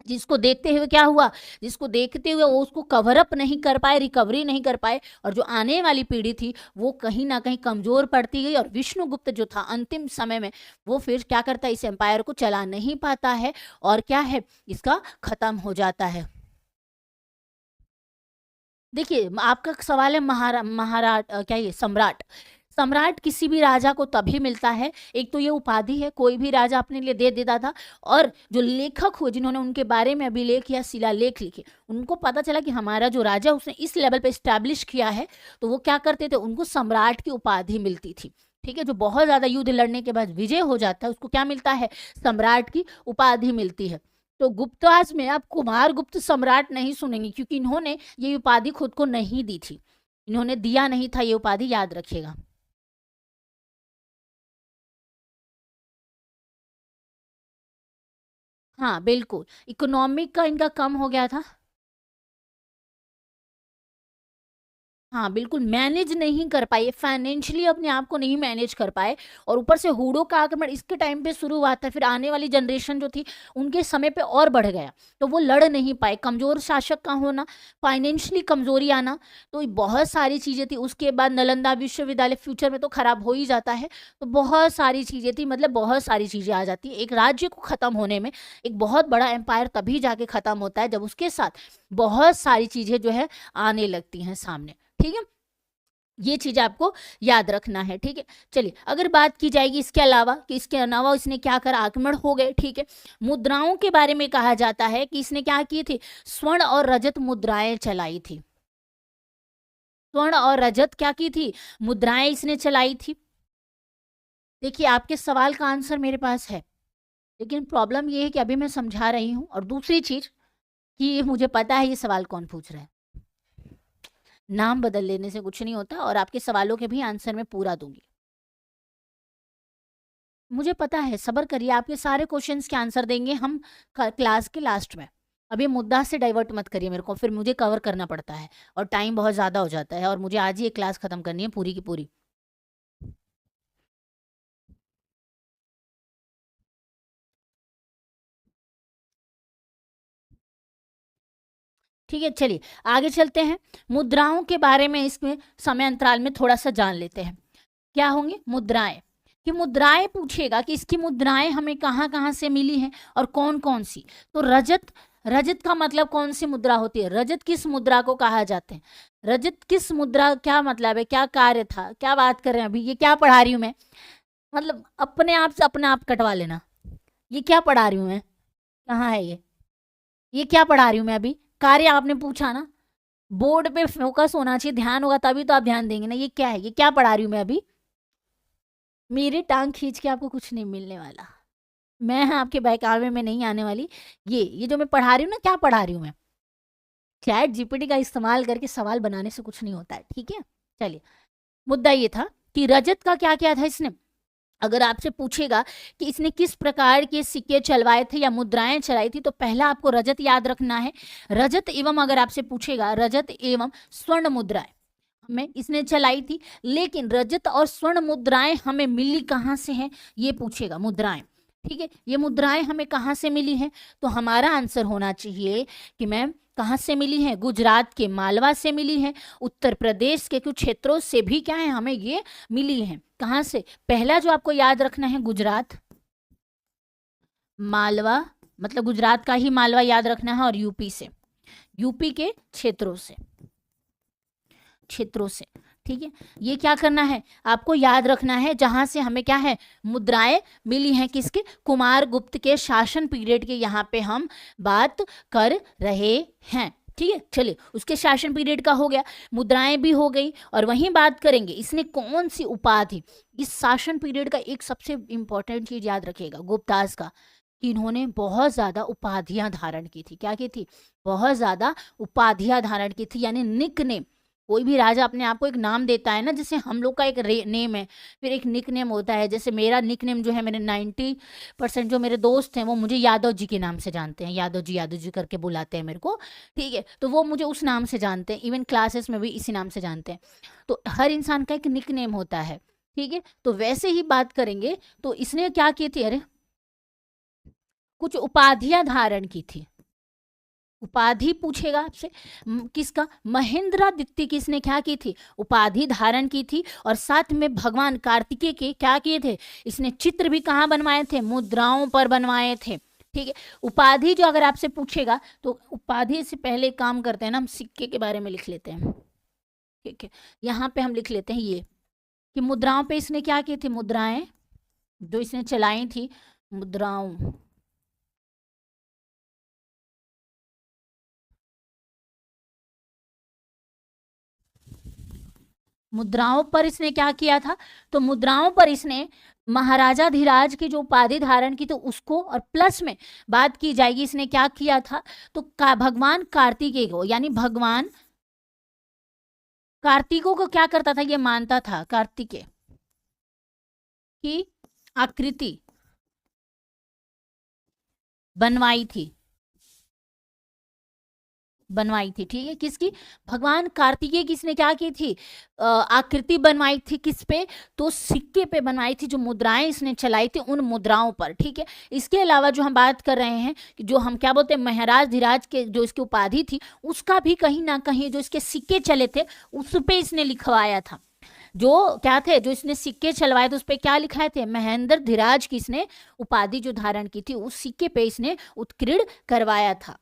जिसको देखते हुए क्या हुआ, जिसको देखते हुए वो उसको कवर अप नहीं कर पाए, रिकवरी नहीं कर पाए, और जो आने वाली पीढ़ी थी वो कहीं ना कहीं कमजोर पड़ती गई। और विष्णुगुप्त जो था अंतिम समय में, वो फिर क्या करता है, इस एम्पायर को चला नहीं पाता है, और क्या है, इसका खत्म हो जाता है। देखिए, आपका सवाल है क्या ये सम्राट, सम्राट किसी भी राजा को तभी मिलता है, एक तो ये उपाधि है, कोई भी राजा अपने लिए दे देता था, और जो लेखक हुए जिन्होंने उनके बारे में अभिलेख या शिलालेख लिखे, उनको पता चला कि हमारा जो राजा उसने इस लेवल पे स्टैब्लिश किया है, तो वो क्या करते थे, उनको सम्राट की उपाधि मिलती थी। ठीक है, जो बहुत ज्यादा युद्ध लड़ने के बाद विजय हो जाता है उसको क्या मिलता है, सम्राट की उपाधि मिलती है। तो गुप्तवास में आप कुमार गुप्त सम्राट नहीं सुनेंगे, क्योंकि इन्होंने ये उपाधि खुद को नहीं दी थी, इन्होंने दिया नहीं था ये उपाधि, याद रखिएगा। हाँ बिल्कुल, इकोनॉमिक का इनका कम हो गया था। हाँ बिल्कुल, मैनेज नहीं कर पाए, फाइनेंशियली अपने आप को नहीं मैनेज कर पाए, और ऊपर से हुडों का आक्रमण इसके टाइम पे शुरू हुआ था, फिर आने वाली जनरेशन जो थी उनके समय पे और बढ़ गया, तो वो लड़ नहीं पाए, कमजोर शासक का होना, फाइनेंशियली कमजोरी आना, तो बहुत सारी चीजें थी। उसके बाद नालंदा विश्वविद्यालय फ्यूचर में तो खराब हो ही जाता है, तो बहुत सारी चीजें थी, मतलब बहुत सारी चीजें आ जाती है। एक राज्य को खत्म होने में, एक बहुत बड़ा एम्पायर तभी जाके खत्म होता है जब उसके साथ बहुत सारी चीजें जो है आने लगती हैं सामने। ठीक है, ये चीज आपको याद रखना है। ठीक है, चलिए अगर बात की जाएगी इसके अलावा कि इसके अलावा इसने क्या करा, आक्रमण हो गए। ठीक है, मुद्राओं के बारे में कहा जाता है कि इसने क्या की थी, स्वर्ण और रजत मुद्राएं चलाई थी। स्वर्ण और रजत क्या की थी, मुद्राएं इसने चलाई थी। देखिए, आपके सवाल का आंसर मेरे पास है, लेकिन प्रॉब्लम ये है कि अभी मैं समझा रही हूँ, और दूसरी चीज कि मुझे पता है ये सवाल कौन पूछ रहा है। नाम बदल लेने से कुछ नहीं होता, और आपके सवालों के भी आंसर मैं पूरा दूंगी, मुझे पता है। सब्र करिए, आपके सारे क्वेश्चंस के आंसर देंगे हम क्लास के लास्ट में। अभी मुद्दा से डाइवर्ट मत करिए मेरे को, फिर मुझे कवर करना पड़ता है और टाइम बहुत ज़्यादा हो जाता है, और मुझे आज ही एक क्लास ख़त्म करनी है पूरी की पूरी। ठीक है, चलिए आगे चलते हैं। मुद्राओं के बारे में इसमें समय अंतराल में थोड़ा सा जान लेते हैं। क्या होंगे मुद्राएं, कि मुद्राएं पूछेगा कि इसकी मुद्राएं हमें कहाँ कहाँ से मिली हैं और कौन कौन सी। तो रजत, रजत का मतलब कौन सी मुद्रा होती है, रजत किस मुद्रा को कहा जाते हैं, रजत किस मुद्रा, क्या मतलब है, क्या कार्य था, क्या बात कर रहे हैं अभी, ये क्या पढ़ा रही हूँ मैं, मतलब अपने आप से अपने आप कटवा लेना, ये क्या पढ़ा रही हूँ मैं, कहाँ है ये क्या पढ़ा रही हूँ मैं अभी, कार्य आपने पूछा ना, बोर्ड पे फोकस होना चाहिए, ध्यान होगा तभी तो आप ध्यान देंगे ना। ये क्या है, ये क्या पढ़ा रही हूँ मैं अभी, मेरी टांग खींच के आपको कुछ नहीं मिलने वाला, मैं आपके बहकावे में नहीं आने वाली। ये जो मैं पढ़ा रही हूँ ना, क्या पढ़ा रही हूँ मैं, चैट जीपीटी का इस्तेमाल करके सवाल बनाने से कुछ नहीं होता है। ठीक है, चलिए मुद्दा ये था कि रजत का क्या क्या था इसने। अगर आपसे पूछेगा कि इसने किस प्रकार के सिक्के चलवाए थे या मुद्राएं चलाई थी, तो पहला आपको रजत याद रखना है। रजत एवं, अगर आपसे पूछेगा रजत एवं स्वर्ण मुद्राएं, हमें इसने चलाई थी, लेकिन रजत और स्वर्ण मुद्राएं हमें मिली कहाँ से हैं, ये पूछेगा मुद्राएं। ठीक है, ये मुद्राएं हमें कहाँ से मिली हैं, तो हमारा आंसर होना चाहिए कि मैम कहाँ से मिली है, गुजरात के मालवा से मिली है, उत्तर प्रदेश के कुछ क्षेत्रों से भी क्या है हमें ये मिली है। कहाँ से, पहला जो आपको याद रखना है गुजरात, मालवा, मतलब गुजरात का ही मालवा याद रखना है, और यूपी से, यूपी के क्षेत्रों से, क्षेत्रों से। ठीक है, ये क्या करना है आपको याद रखना है, जहां से हमें क्या है मुद्राएं मिली हैं, किसके, कुमार गुप्त के शासन पीरियड के, यहाँ पे हम बात कर रहे हैं। ठीक है, चलिए उसके शासन पीरियड का हो गया, मुद्राएं भी हो गई, और वहीं बात करेंगे इसने कौन सी उपाधि, इस शासन पीरियड का एक सबसे इंपॉर्टेंट चीज याद रखिएगा गुप्ताज का, कि इन्होंने बहुत ज्यादा उपाधियां धारण की थी। क्या की थी, बहुत ज्यादा उपाधियां धारण की थी, यानी निक नेम। कोई भी राजा अपने आप को एक नाम देता है ना, जैसे हम लोग का एक नेम है, फिर एक निक नेम होता है। जैसे मेरा निक नेम जो है, मेरे 90% जो मेरे दोस्त हैं वो मुझे यादव जी के नाम से जानते हैं, यादव जी करके बुलाते हैं मेरे को। ठीक है, तो वो मुझे उस नाम से जानते हैं, इवन क्लासेस में भी इसी नाम से जानते हैं। तो हर इंसान का एक निक नेम होता है। ठीक है, तो वैसे ही बात करेंगे, तो इसने क्या की थी, अरे कुछ उपाधियां धारण की थी। उपाधि पूछेगा आपसे, किसका, महेंद्रादित्य किसने क्या की थी, उपाधि धारण की थी, और साथ में भगवान कार्तिकेय के क्या किए थे, इसने चित्र भी कहाँ बनवाए थे, मुद्राओं पर बनवाए थे। ठीक है, उपाधि जो अगर आपसे पूछेगा, तो उपाधि से पहले काम करते हैं ना, हम सिक्के के बारे में लिख लेते हैं। ठीक है, यहाँ पे हम लिख लेते हैं ये, कि मुद्राओं पे इसने क्या की थी, मुद्राएं जो इसने चलाई थी, मुद्राओं, मुद्राओं पर इसने क्या किया था, तो मुद्राओं पर इसने महाराजा धीराज की जो उपाधि धारण की, तो उसको, और प्लस में बात की जाएगी इसने क्या किया था, तो भगवान कार्तिकेय को, यानी भगवान कार्तिकों को क्या करता था, ये मानता था कार्तिकेय की आकृति बनवाई थी, बनवाई थी। ठीक है, किसकी, भगवान कार्तिकेय किसने क्या की थी, आकृति बनवाई थी, किस पे, तो सिक्के पे बनवाई थी, जो मुद्राएं इसने चलाई थी उन मुद्राओं पर। ठीक है, इसके अलावा जो हम बात कर रहे हैं, कि जो हम क्या बोलते हैं महाराज धीराज के जो इसकी उपाधि थी, उसका भी कहीं ना कहीं जो इसके सिक्के चले थे उस पे इसने लिखवाया था। जो क्या थे, जो इसने सिक्के चलवाए थे उस पे क्या लिखाए थे, महेंद्र धीराज की इसने उपाधि जो धारण की थी, उस सिक्के पे इसने उत्कीर्ण करवाया था।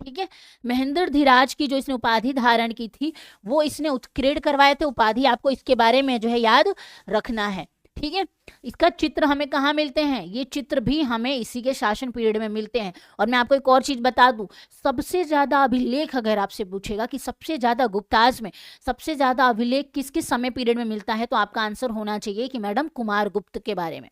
ठीक है, महेंद्र धीराज की जो इसने उपाधि धारण की थी, वो इसने उत्कीर्ण करवाए थे उपाधि, आपको इसके बारे में जो है याद रखना है। ठीक है, इसका चित्र हमें कहाँ मिलते हैं, ये चित्र भी हमें इसी के शासन पीरियड में मिलते हैं। और मैं आपको एक और चीज बता दूं, सबसे ज्यादा अभिलेख अगर आपसे पूछेगा कि सबसे ज्यादा गुप्ताज में सबसे ज्यादा अभिलेख किस किस समय पीरियड में मिलता है, तो आपका आंसर होना चाहिए कि मैडम कुमार गुप्त के बारे में।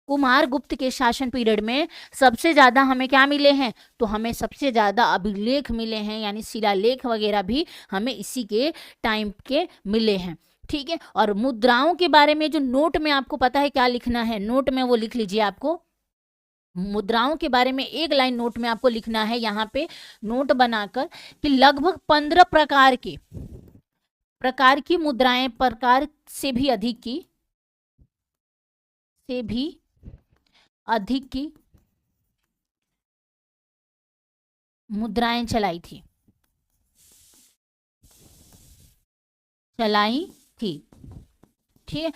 कुमार गुप्त के शासन पीरियड में सबसे ज्यादा हमें क्या मिले हैं, तो हमें सबसे ज्यादा अभिलेख मिले हैं, यानी शिलालेख वगैरह भी हमें इसी के टाइम के मिले हैं। ठीक है, और मुद्राओं के बारे में जो नोट में आपको पता है क्या लिखना है, नोट में वो लिख लीजिए, आपको मुद्राओं के बारे में एक लाइन नोट में आपको लिखना है, यहाँ पे नोट बनाकर, कि लगभग 15 प्रकार की मुद्राएं, प्रकार से भी अधिक की, से भी अधिक की मुद्राएं चलाई थी, चलाई थी। ठीक है,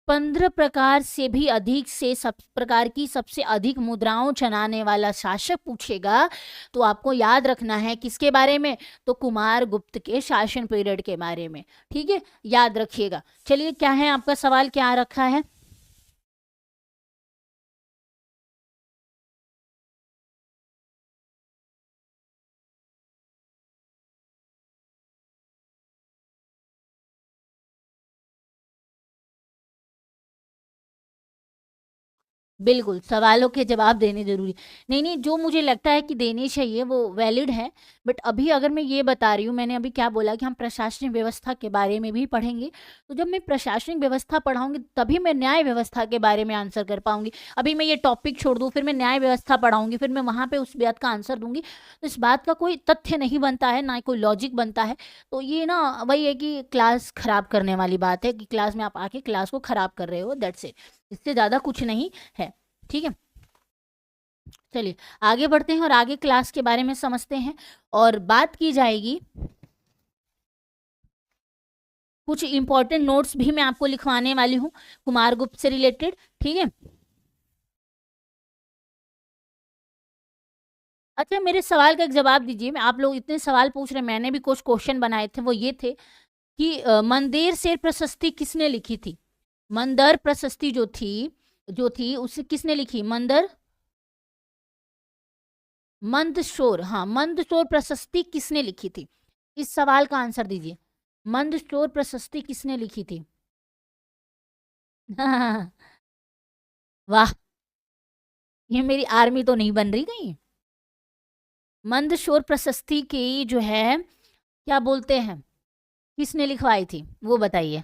15 प्रकार से भी अधिक से सब प्रकार की सबसे अधिक मुद्राओं चलाने वाला शासक पूछेगा, तो आपको याद रखना है किसके बारे में, तो कुमार गुप्त के शासन पीरियड के बारे में। ठीक है, याद रखिएगा। चलिए, क्या है आपका सवाल, क्या रखा है। बिल्कुल, सवालों के जवाब देने ज़रूरी। नहीं, नहीं, जो मुझे लगता है कि देने चाहिए वो वैलिड है, बट अभी अगर मैं ये बता रही हूँ, मैंने अभी क्या बोला कि हम प्रशासनिक व्यवस्था के बारे में भी पढ़ेंगे, तो जब मैं प्रशासनिक व्यवस्था पढ़ाऊँगी तभी मैं न्याय व्यवस्था के बारे में आंसर कर पाऊँगी। अभी मैं ये टॉपिक छोड़ दूँ, फिर मैं न्याय व्यवस्था पढ़ाऊँगी, फिर मैं वहाँ पे उस बात का आंसर दूँगी, तो इस बात का कोई तथ्य नहीं बनता है, ना कोई लॉजिक बनता है। तो ये ना वही है कि क्लास खराब करने वाली बात है कि क्लास में आप आके क्लास को खराब कर रहे हो, दैट्स इट। इससे ज़्यादा कुछ नहीं है। ठीक है, चलिए आगे बढ़ते हैं और आगे क्लास के बारे में समझते हैं और बात की जाएगी। कुछ इंपॉर्टेंट नोट्स भी मैं आपको लिखवाने वाली हूँ कुमारगुप्त से रिलेटेड। ठीक है, अच्छा मेरे सवाल का एक जवाब दीजिए। मैं, आप लोग इतने सवाल पूछ रहे हैं, मैंने भी कुछ क्वेश्चन बनाए थे, वो ये थे कि मंदिर से प्रशस्ति किसने लिखी थी? मंदर प्रशस्ति जो थी उसे किसने लिखी? मंदसौर, हाँ, मंदसौर प्रशस्ति किसने लिखी थी? इस सवाल का आंसर दीजिए। मंदसौर प्रशस्ति किसने लिखी थी? वाह, ये मेरी आर्मी तो नहीं बन रही कहीं। मंदसौर प्रशस्ति की जो है क्या बोलते हैं, किसने लिखवाई थी वो बताइए।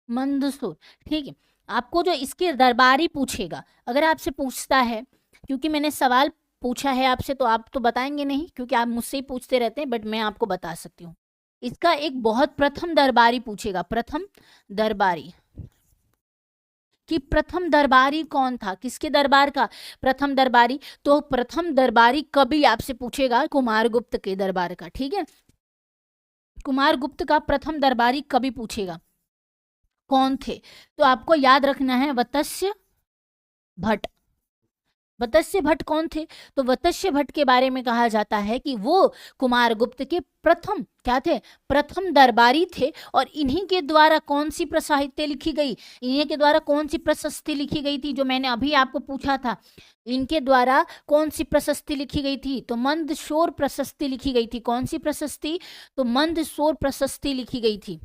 मंदसौर, ठीक है। आपको जो इसके दरबारी पूछेगा, अगर आपसे पूछता है, क्योंकि मैंने सवाल पूछा है आपसे तो आप तो बताएंगे नहीं क्योंकि आप मुझसे ही पूछते रहते हैं, बट मैं आपको बता सकती हूँ। इसका एक बहुत प्रथम दरबारी पूछेगा, प्रथम दरबारी, कि प्रथम दरबारी कौन था, किसके दरबार का प्रथम दरबारी? तो प्रथम दरबारी कभी आपसे पूछेगा कुमारगुप्त के दरबार का। ठीक है, कुमारगुप्त का प्रथम दरबारी कभी पूछेगा कौन थे, तो आपको याद रखना है वत्स्य भट्ट। वत्स्य भट्ट कौन थे? तो वत्स्य भट्ट के बारे में कहा जाता है कि वो कुमारगुप्त के प्रथम क्या थे? प्रथम दरबारी थे। और इन्हीं के द्वारा कौन सी प्रसाहित्य लिखी गई, इन्हीं के द्वारा कौन सी प्रशस्ति लिखी गई थी, जो मैंने अभी आपको पूछा था, इनके द्वारा कौन सी प्रशस्ति लिखी गई थी? तो मंदसौर प्रशस्ति लिखी गई थी। कौन सी प्रशस्ति? तो मंदसौर प्रशस्ति लिखी गई थी।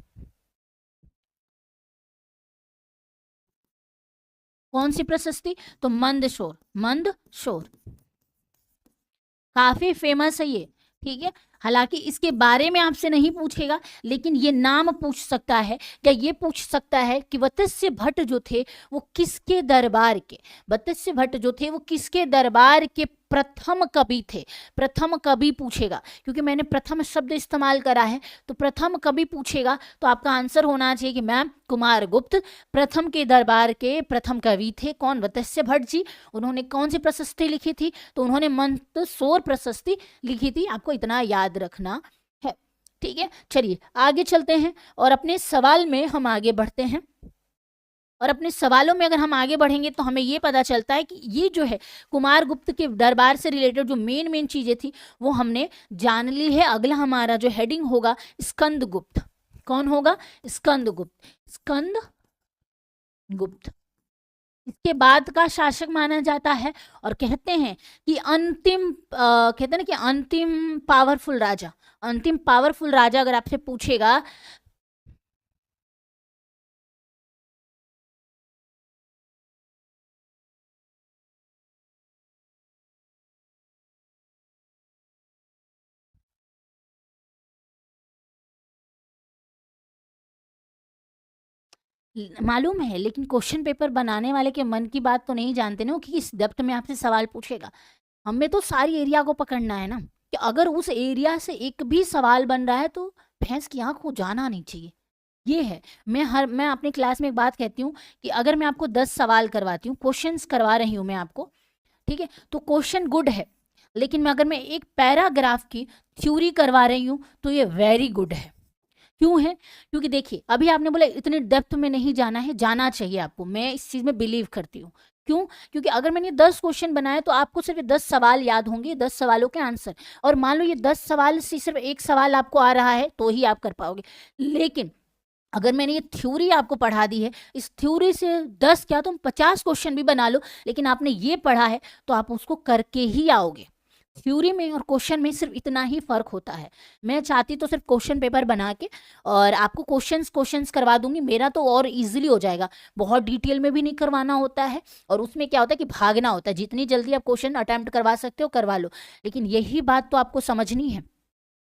कौन सी प्रशस्ति? तो मंदसौर, मंदसौर काफी फेमस है ये। ठीक है, हालांकि इसके बारे में आपसे नहीं पूछेगा, लेकिन ये नाम पूछ सकता है। क्या ये पूछ सकता है कि वत्स्य भट्ट जो थे वो किसके दरबार के, वत्स्य भट्ट जो थे वो किसके दरबार के प्रथम कवि थे? प्रथम कवि पूछेगा, क्योंकि मैंने प्रथम शब्द इस्तेमाल करा है, तो प्रथम कवि पूछेगा तो आपका आंसर होना चाहिए कि मैम कुमारगुप्त प्रथम के दरबार के प्रथम कवि थे। कौन? वत्स्य भट्ट जी। उन्होंने कौन सी प्रशस्ति लिखी थी? तो उन्होंने मंदसौर प्रशस्ति लिखी थी। आपको इतना याद रखना है। ठीक है, चलिए आगे चलते हैं और अपने सवाल में हम आगे बढ़ते हैं। और अपने सवालों में अगर हम आगे बढ़ेंगे तो हमें ये पता चलता है कि ये जो है कुमारगुप्त के दरबार से रिलेटेड जो मेन मेन चीजें थी वो हमने जान ली है। अगला हमारा जो हेडिंग होगा स्कंदगुप्त। कौन होगा? स्कंदगुप्त। स्कंदगुप्त इसके बाद का शासक माना जाता है और कहते हैं कि अंतिम कहते हैं ना कि अंतिम पावरफुल राजा, अंतिम पावरफुल राजा अगर आपसे पूछेगा। मालूम है, लेकिन क्वेश्चन पेपर बनाने वाले के मन की बात तो नहीं जानते ना कि किस डेप्थ में आपसे सवाल पूछेगा। हमें तो सारी एरिया को पकड़ना है ना, कि अगर उस एरिया से एक भी सवाल बन रहा है तो भैंस की आंख को जाना नहीं चाहिए। ये है, मैं अपनी क्लास में एक बात कहती हूँ कि अगर मैं आपको 10 सवाल करवाती हूँ, क्वेश्चंस करवा रही हूँ मैं आपको, ठीक है, तो क्वेश्चन गुड है, लेकिन अगर मैं एक पैराग्राफ की थ्योरी करवा रही हूँ तो ये वेरी गुड है। क्यों है? क्योंकि देखिए अभी आपने बोला इतने डेप्थ में नहीं जाना है, जाना चाहिए आपको, मैं इस चीज में बिलीव करती हूँ। क्यों? क्योंकि अगर मैंने 10 क्वेश्चन बनाए तो आपको सिर्फ 10 सवाल याद होंगे, 10 सवालों के आंसर, और मान लो ये 10 सवाल से सिर्फ एक सवाल आपको आ रहा है तो ही आप कर पाओगे। लेकिन अगर मैंने ये थ्योरी आपको पढ़ा दी है, इस थ्योरी से 10 क्या तुम 50 क्वेश्चन भी बना लो, लेकिन आपने ये पढ़ा है तो आप उसको करके ही आओगे। थ्योरी में और क्वेश्चन में सिर्फ इतना ही फर्क होता है। मैं चाहती तो सिर्फ क्वेश्चन पेपर बना के और आपको क्वेश्चंस करवा दूंगी, मेरा तो और इजीली हो जाएगा। बहुत डिटेल में भी नहीं करवाना होता है, और उसमें क्या होता है कि भागना होता है। जितनी जल्दी आप क्वेश्चन अटेम्प्ट करवा सकते हो करवा लो, लेकिन यही बात तो आपको समझनी है,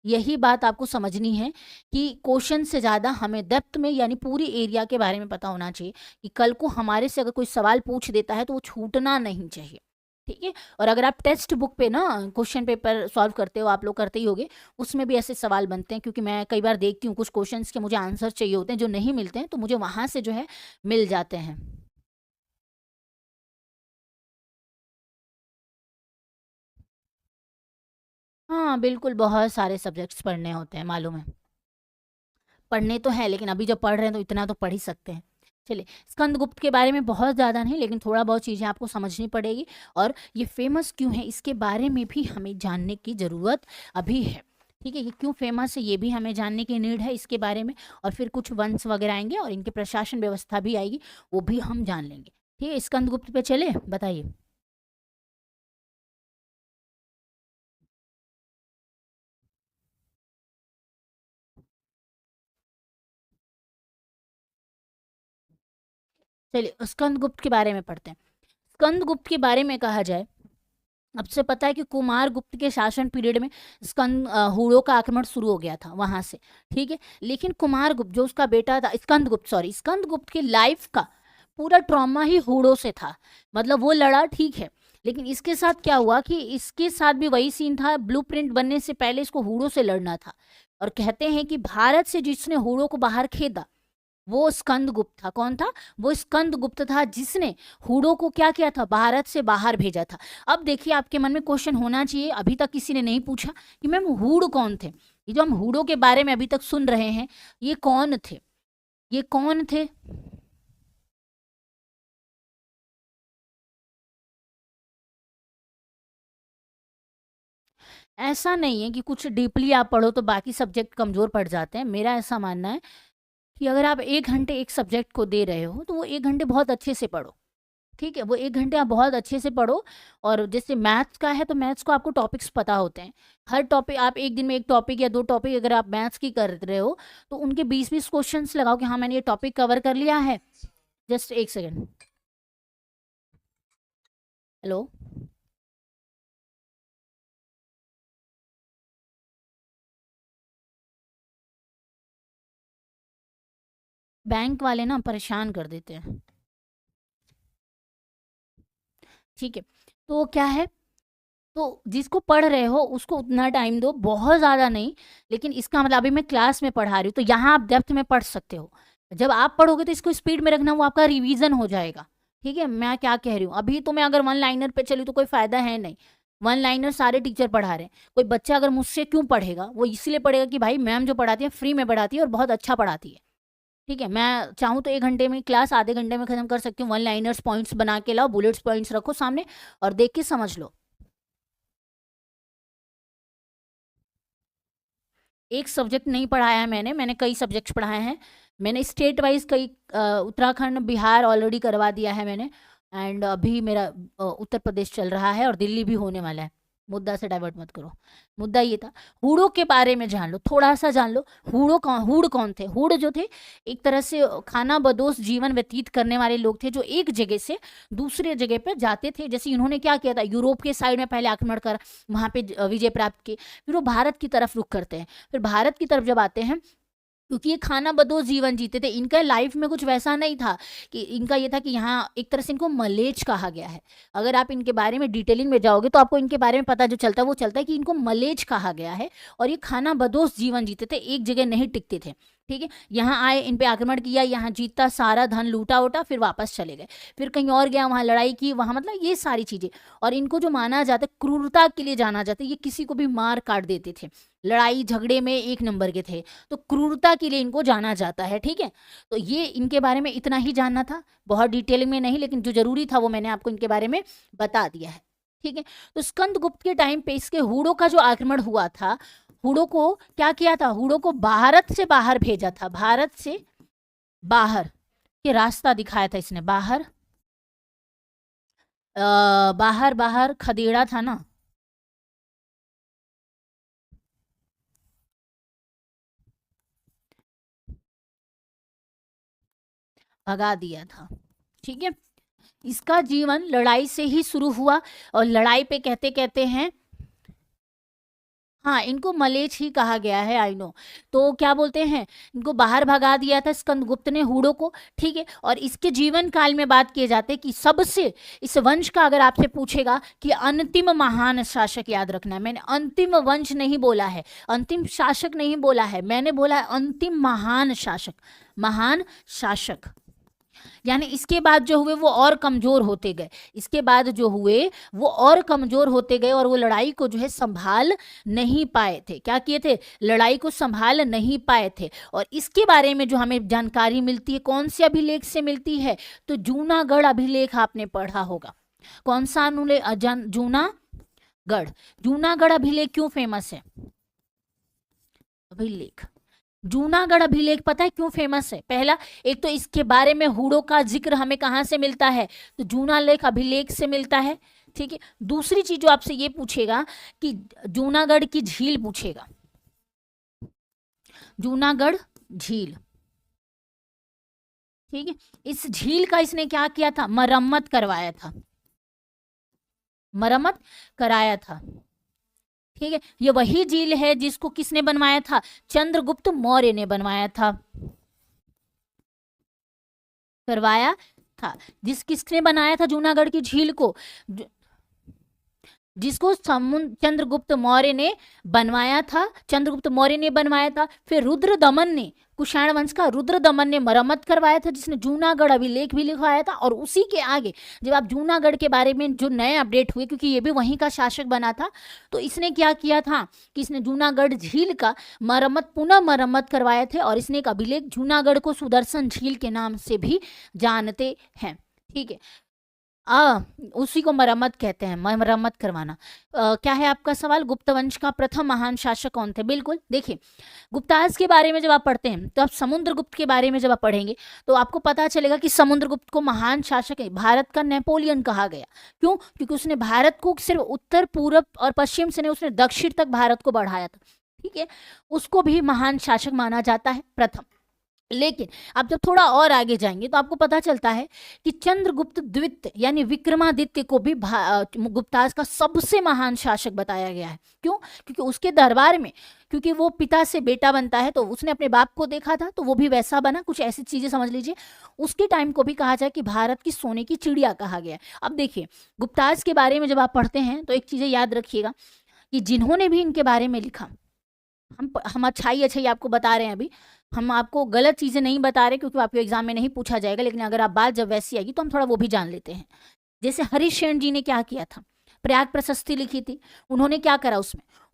यही बात आपको समझनी है कि क्वेश्चन से ज़्यादा हमें डेप्थ में यानी पूरी एरिया के बारे में पता होना चाहिए, कि कल को हमारे से अगर कोई सवाल पूछ देता है तो वो छूटना नहीं चाहिए। ठीक है, और अगर आप टेक्स्ट बुक पे ना क्वेश्चन पेपर सॉल्व करते हो, आप लोग करते ही होगे, उसमें भी ऐसे सवाल बनते हैं, क्योंकि मैं कई बार देखती हूँ कुछ क्वेश्चंस के मुझे आंसर चाहिए होते हैं जो नहीं मिलते हैं, तो मुझे वहाँ से जो है मिल जाते हैं। हाँ बिल्कुल, बहुत सारे सब्जेक्ट्स पढ़ने होते हैं, मालूम है। पढ़ने तो है, लेकिन अभी जब पढ़ रहे हैं तो इतना तो पढ़ ही सकते हैं। चलिए, स्कंदगुप्त के बारे में बहुत ज़्यादा नहीं, लेकिन थोड़ा बहुत चीज़ें आपको समझनी पड़ेगी, और ये फेमस क्यों है इसके बारे में भी हमें जानने की ज़रूरत अभी है। ठीक है, ये क्यों फेमस है ये भी हमें जानने की नीड है इसके बारे में, और फिर कुछ वंश वगैरह आएंगे और इनके प्रशासन व्यवस्था भी आएगी, वो भी हम जान लेंगे। ठीक है, स्कंदगुप्त पे चले, बताइए। चलिए, स्कंदगुप्त के बारे में पढ़ते हैं। स्कंदगुप्त के बारे में कहा जाए, अब से पता है कि कुमार गुप्त के शासन पीरियड में हुड़ों का आक्रमण शुरू हो गया था वहां से। ठीक है, लेकिन कुमार गुप्त जो उसका बेटा था, स्कंदगुप्त की लाइफ का पूरा ट्रॉमा ही हुड़ों से था। मतलब वो लड़ा, ठीक है, लेकिन इसके साथ क्या हुआ कि इसके साथ भी वही सीन था, ब्लूप्रिंट बनने से पहले इसको हुड़ों से लड़ना था। और कहते हैं कि भारत से जिसने हुड़ों को बाहर खेदा वो स्कंदगुप्त था। कौन था? वो स्कंदगुप्त था, जिसने हुडो को क्या किया था, भारत से बाहर भेजा था। अब देखिए, आपके मन में क्वेश्चन होना चाहिए, अभी तक किसी ने नहीं पूछा कि मैम हुड कौन थे। ये जो हम हुडो के बारे में अभी तक सुन रहे हैं, ये कौन थे, ये कौन थे? ऐसा नहीं है कि कुछ डीपली आप पढ़ो तो बाकी सब्जेक्ट कमजोर पड़ जाते हैं। मेरा ऐसा मानना है कि अगर आप 1 घंटे एक सब्जेक्ट को दे रहे हो तो वो 1 घंटे बहुत अच्छे से पढ़ो। ठीक है, वो 1 घंटे आप बहुत अच्छे से पढ़ो। और जैसे मैथ्स का है तो मैथ्स को आपको टॉपिक्स पता होते हैं। हर टॉपिक आप एक दिन में एक टॉपिक या 2 टॉपिक अगर आप मैथ्स की कर रहे हो तो उनके 20-20 क्वेश्चंस लगाओ कि हाँ मैंने ये टॉपिक कवर कर लिया है। जस्ट एक सेकेंड। हेलो। बैंक वाले ना परेशान कर देते हैं। ठीक है, तो क्या है, तो जिसको पढ़ रहे हो उसको उतना टाइम दो, बहुत ज़्यादा नहीं। लेकिन इसका मतलब अभी मैं क्लास में पढ़ा रही हूँ तो यहाँ आप डेप्थ में पढ़ सकते हो। जब आप पढ़ोगे तो इसको स्पीड में रखना, वो आपका रिवीजन हो जाएगा। ठीक है, मैं क्या कह रही हूँ, अभी तो मैं अगर वन लाइनर पे चली तो कोई फायदा है नहीं। वन लाइनर सारे टीचर पढ़ा रहे हैं, कोई बच्चा अगर मुझसे क्यों पढ़ेगा, वो इसलिए पढ़ेगा कि भाई मैम जो पढ़ाती है फ्री में पढ़ाती है और बहुत अच्छा पढ़ाती है। ठीक है, मैं चाहूँ तो 1 घंटे में क्लास आधे घंटे में खत्म कर सकती हूँ। वन लाइनर्स पॉइंट्स बना के लाओ, बुलेट्स पॉइंट्स रखो सामने और देख के समझ लो। एक सब्जेक्ट नहीं पढ़ाया है मैंने, मैंने कई सब्जेक्ट्स पढ़ाए हैं। मैंने स्टेट वाइज कई उत्तराखंड बिहार ऑलरेडी करवा दिया है मैंने। एंड अभी मेरा उत्तर प्रदेश चल रहा है और दिल्ली भी होने वाला है। मुद्दा से डाइवर्ट मत करो। मुद्दा ये था, हुडो के बारे में जान लो, थोड़ा सा जान लो। हुड कौन थे? हुड जो थे, एक तरह से खाना बदोश जीवन व्यतीत करने वाले लोग थे, जो एक जगह से दूसरे जगह पे जाते थे। जैसे इन्होंने क्या किया था, यूरोप के साइड में पहले आक्रमण कर वहां पे विजय प्राप्त की, फिर वो भारत की तरफ रुख करते हैं। फिर भारत की तरफ जब आते हैं, क्योंकि ये खाना बदोश जीवन जीते थे, इनका लाइफ में कुछ वैसा नहीं था कि इनका ये था कि यहाँ एक तरह से इनको मलेच कहा गया है। अगर आप इनके बारे में डिटेलिंग में जाओगे तो आपको इनके बारे में पता जो चलता है वो चलता है कि इनको मलेच कहा गया है, और ये खाना बदोश जीवन जीते थे, एक जगह नहीं टिकते थे। ठीक है, यहाँ आए, इन पे आक्रमण किया, यहाँ जीता, सारा धन लूटा उटा, फिर वापस चले गए। फिर कहीं और गया, वहाँ लड़ाई की, वहाँ मतलब ये सारी चीजें। और इनको जो माना जाता है, क्रूरता के लिए जाना जाता है, ये किसी को भी मार काट देते थे, लड़ाई झगड़े में एक नंबर के थे, तो क्रूरता के लिए इनको जाना जाता है। ठीक है, तो ये इनके बारे में इतना ही जानना था, बहुत डिटेल में नहीं, लेकिन जो जरूरी था वो मैंने आपको इनके बारे में बता दिया है। ठीक है, तो स्कंदगुप्त के टाइम पे इसके हुडों का जो आक्रमण हुआ था, हुडों को क्या किया था, हुडों को भारत से बाहर भेजा था, भारत से बाहर ये रास्ता दिखाया था इसने, बाहर बाहर बाहर खदेड़ा था ना, भगा दिया था। ठीक है, इसका जीवन लड़ाई से ही शुरू हुआ और लड़ाई पे कहते कहते हैं, हाँ इनको मलेच्छ ही कहा गया है, आई नो। तो क्या बोलते हैं, इनको बाहर भगा दिया था स्कंदगुप्त ने हूणों को। ठीक है, और इसके जीवन काल में बात किए जाते हैं कि सबसे, इस वंश का अगर आपसे पूछेगा कि अंतिम महान शासक, याद रखना मैंने अंतिम वंश नहीं बोला है, अंतिम शासक नहीं बोला है, मैंने बोला है अंतिम महान शासक, महान शासक। यानी इसके बाद जो हुए वो और कमजोर होते गए, इसके बाद जो हुए वो और कमजोर होते गए और वो लड़ाई को जो है संभाल नहीं पाए थे। क्या किए थे, लड़ाई को संभाल नहीं पाए थे। और इसके बारे में जो हमें जानकारी मिलती है कौन से अभिलेख से मिलती है, तो जूनागढ़ अभिलेख आपने पढ़ा होगा। कौन सा जूनागढ़, जूनागढ़ अभिलेख क्यों फेमस है, अभिलेख जूनागढ़ अभिलेख पता है क्यों फेमस है? पहला, एक तो इसके बारे में हूणों का जिक्र हमें कहां से मिलता है, तो जूनालेख अभिलेख से मिलता है। ठीक है, दूसरी चीज जो आपसे ये पूछेगा कि जूनागढ़ की झील पूछेगा, जूनागढ़ झील। ठीक है, इस झील का इसने क्या किया था, मरम्मत करवाया था, मरम्मत कराया था। ठीक है, ये वही झील है जिसको किसने बनवाया था, चंद्रगुप्त मौर्य ने बनवाया था, करवाया था। किसने बनाया था जूनागढ़ की झील को, जिसको चंद्रगुप्त मौर्य ने बनवाया था, चंद्रगुप्त मौर्य ने बनवाया था। फिर रुद्रदमन ने, कुषाण वंश का रुद्रदमन ने मरम्मत करवाया था, जिसने जूनागढ़ अभिलेख भी लिखवाया था। और उसी के आगे जब आप जूनागढ़ के बारे में जो नए अपडेट हुए, क्योंकि ये भी वहीं का शासक बना था, तो इसने क्या किया था कि इसने जूनागढ़ झील का पुनः मरम्मत करवाए थे। और इसने एक अभिलेख, जूनागढ़ को सुदर्शन झील के नाम से भी जानते हैं। ठीक है, उसी को मरम्मत कहते हैं, मरम्मत करवाना। क्या है आपका सवाल, गुप्त वंश का प्रथम महान शासक कौन थे? बिल्कुल, देखिए गुप्ताज के बारे में जब आप पढ़ते हैं तो आप समुद्रगुप्त के बारे में जब आप पढ़ेंगे तो आपको पता चलेगा कि समुद्रगुप्त को महान शासक है, भारत का नेपोलियन कहा गया। क्यों? क्योंकि उसने भारत को सिर्फ उत्तर पूर्व और पश्चिम से नहीं, उसने दक्षिण तक भारत को बढ़ाया था। ठीक है, उसको भी महान शासक माना जाता है, प्रथम। लेकिन आप जब थोड़ा और आगे जाएंगे तो आपको पता चलता है कि चंद्रगुप्त द्वितीय यानी विक्रमादित्य को भी गुप्ताज का सबसे महान शासक बताया गया है। क्यों? क्योंकि उसके दरबार में, क्योंकि वो पिता से बेटा बनता है, तो उसने अपने बाप को देखा था तो वो भी वैसा बना, कुछ ऐसी चीजें समझ लीजिए। उसके टाइम को भी कहा जाए कि भारत की सोने की चिड़िया कहा गया। अब देखिए गुप्ताज के बारे में जब आप पढ़ते हैं तो एक चीजें याद रखिएगा कि जिन्होंने भी इनके बारे में लिखा, हम अच्छाई आपको बता रहे हैं, अभी हम आपको गलत चीजें नहीं बता रहे क्योंकि आपके एग्जाम में नहीं पूछा जाएगा, लेकिन अगर आप बात जब वैसी आएगी तो हम थोड़ा वो भी जान लेते हैं। जैसे हरिशेन जी ने क्या किया था, प्रयाग प्रशस्ति लिखी थी, उन्होंने क्या करा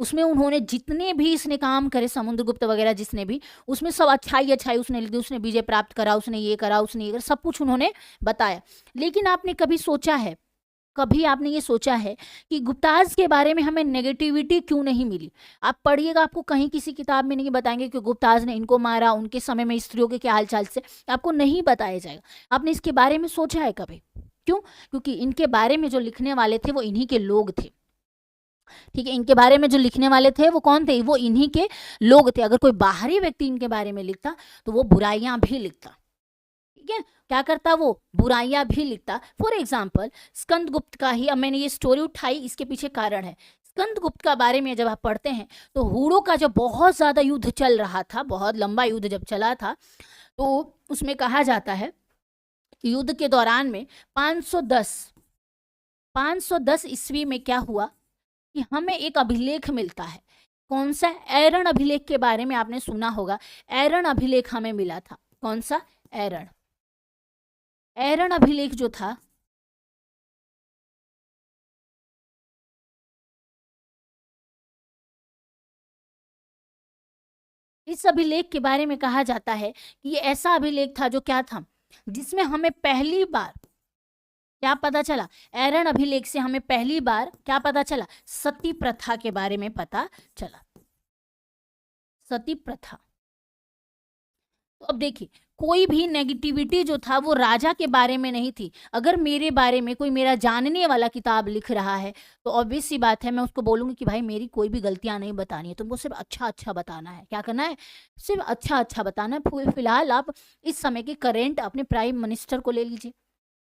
उसमें उन्होंने जितने भी इसने काम करे, समुद्रगुप्त वगैरह जिसने भी, उसमें सब अच्छाई उसने लिखी, उसने विजय प्राप्त करा, उसने ये करा, उसने ये करा, सब कुछ उन्होंने बताया। लेकिन आपने कभी सोचा है, कभी आपने ये सोचा है कि गुप्ताज के बारे में हमें नेगेटिविटी क्यों नहीं मिली? आप पढ़िएगा, आपको कहीं किसी किताब में नहीं बताएंगे कि गुप्ताज ने इनको मारा, उनके समय में स्त्रियों के क्या हालचाल से आपको नहीं बताया जाएगा। आपने इसके बारे में सोचा है कभी? क्यों? क्योंकि इनके बारे में जो लिखने वाले थे वो इन्हीं के लोग थे। ठीक है, इनके बारे में जो लिखने वाले थे वो कौन थे? वो इन्हीं के लोग थे। अगर कोई बाहरी व्यक्ति इनके बारे में लिखता तो वो बुराइयां भी लिखता। ठीक है, क्या करता? वो बुराइयां भी लिखता। फॉर एग्जाम्पल स्कंदगुप्त का ही, अब मैंने ये स्टोरी उठाई, इसके पीछे कारण है। स्कंदगुप्त का बारे में जब आप पढ़ते हैं तो हूणों का जब बहुत ज्यादा युद्ध चल रहा था, बहुत लंबा युद्ध जब चला था, तो उसमें कहा जाता है कि युद्ध के दौरान में 510 ईस्वी में क्या हुआ कि हमें एक अभिलेख मिलता है। कौन सा? ऐरण अभिलेख के बारे में आपने सुना होगा। ऐरण अभिलेख हमें मिला था। कौन सा? ऐरण अभिलेख जो था, इस अभिलेख के बारे में कहा जाता है कि ये ऐसा अभिलेख था जो क्या था, जिसमें हमें पहली बार क्या पता चला? ऐरण अभिलेख से हमें पहली बार क्या पता चला? सती प्रथा के बारे में पता चला। सती प्रथा। तो अब देखिए कोई भी नेगेटिविटी जो था वो राजा के बारे में नहीं थी। अगर मेरे बारे में कोई मेरा जानने वाला किताब लिख रहा है तो ऑब्वियस सी बात है मैं उसको बोलूँगी कि भाई मेरी कोई भी गलतियाँ नहीं बतानी है, तुमको सिर्फ अच्छा अच्छा बताना है। क्या करना है? सिर्फ अच्छा अच्छा बताना है। फिलहाल आप इस समय के करेंट अपने प्राइम मिनिस्टर को ले लीजिए।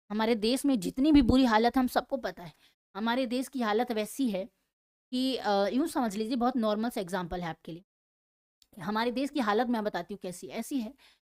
हमारे देश में जितनी भी बुरी हालत हम सबको पता है। हमारे देश की हालत वैसी है कि यूँ समझ लीजिए, बहुत नॉर्मल सा एग्जाम्पल है आपके लिए। हमारे देश की हालत मैं बताती हूँ कैसी। ऐसी है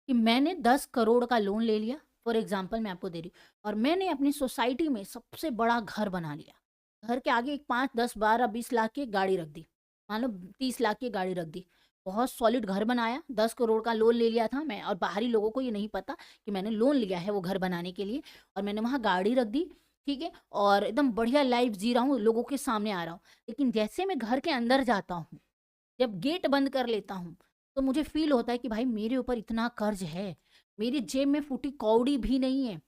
कि मैंने 10 करोड़ का लोन ले लिया, फॉर एग्जाम्पल मैं आपको दे रही हूँ, और मैंने अपनी सोसाइटी में सबसे बड़ा घर बना लिया। घर के आगे एक 5, 10, 12, 20 लाख की गाड़ी रख दी, मान लो 30 लाख की गाड़ी रख दी। बहुत सॉलिड घर बनाया, 10 करोड़ का लोन ले लिया था मैं, और बाहरी लोगों को ये नहीं पता कि मैंने लोन लिया है वो घर बनाने के लिए, और मैंने वहाँ गाड़ी रख दी, ठीक है, और एकदम बढ़िया लाइफ जी रहा हूँ, लोगों के सामने आ रहा हूँ। लेकिन जैसे मैं घर के अंदर जाता हूँ, जब गेट बंद कर लेता हूँ, तो मुझे फील होता है कि भाई मेरे ऊपर इतना कर्ज है, मेरी जेब में फूटी कौड़ी भी नहीं है,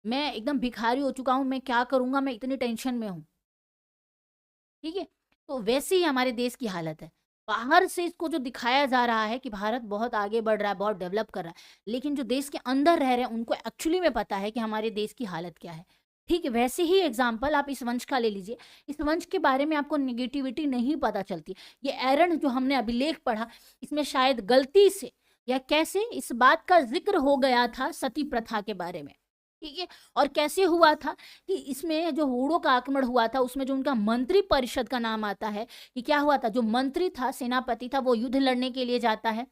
मैं एकदम भिखारी हो चुका हूँ, मैं क्या करूँगा, मैं इतनी टेंशन में हूँ। ठीक है, तो वैसे ही हमारे देश की हालत है। बाहर से इसको जो दिखाया जा रहा है कि भारत बहुत आगे बढ़ रहा है, बहुत डेवलप कर रहा है, लेकिन जो देश के अंदर रह रहे हैं उनको एक्चुअली में पता है कि हमारे देश की हालत क्या है। ठीक है, वैसे ही एग्जाम्पल आप इस वंश का ले लीजिए। इस वंश के बारे में आपको निगेटिविटी नहीं पता चलती। ये एरन जो हमने अभिलेख पढ़ा, इसमें शायद गलती से या कैसे इस बात का जिक्र हो गया था सती प्रथा के बारे में। ठीक है, और कैसे हुआ था कि इसमें जो हूणों का आक्रमण हुआ था, उसमें जो उनका मंत्री परिषद का नाम आता है, कि क्या हुआ था, जो मंत्री था, सेनापति था, वो युद्ध लड़ने के लिए जाता है,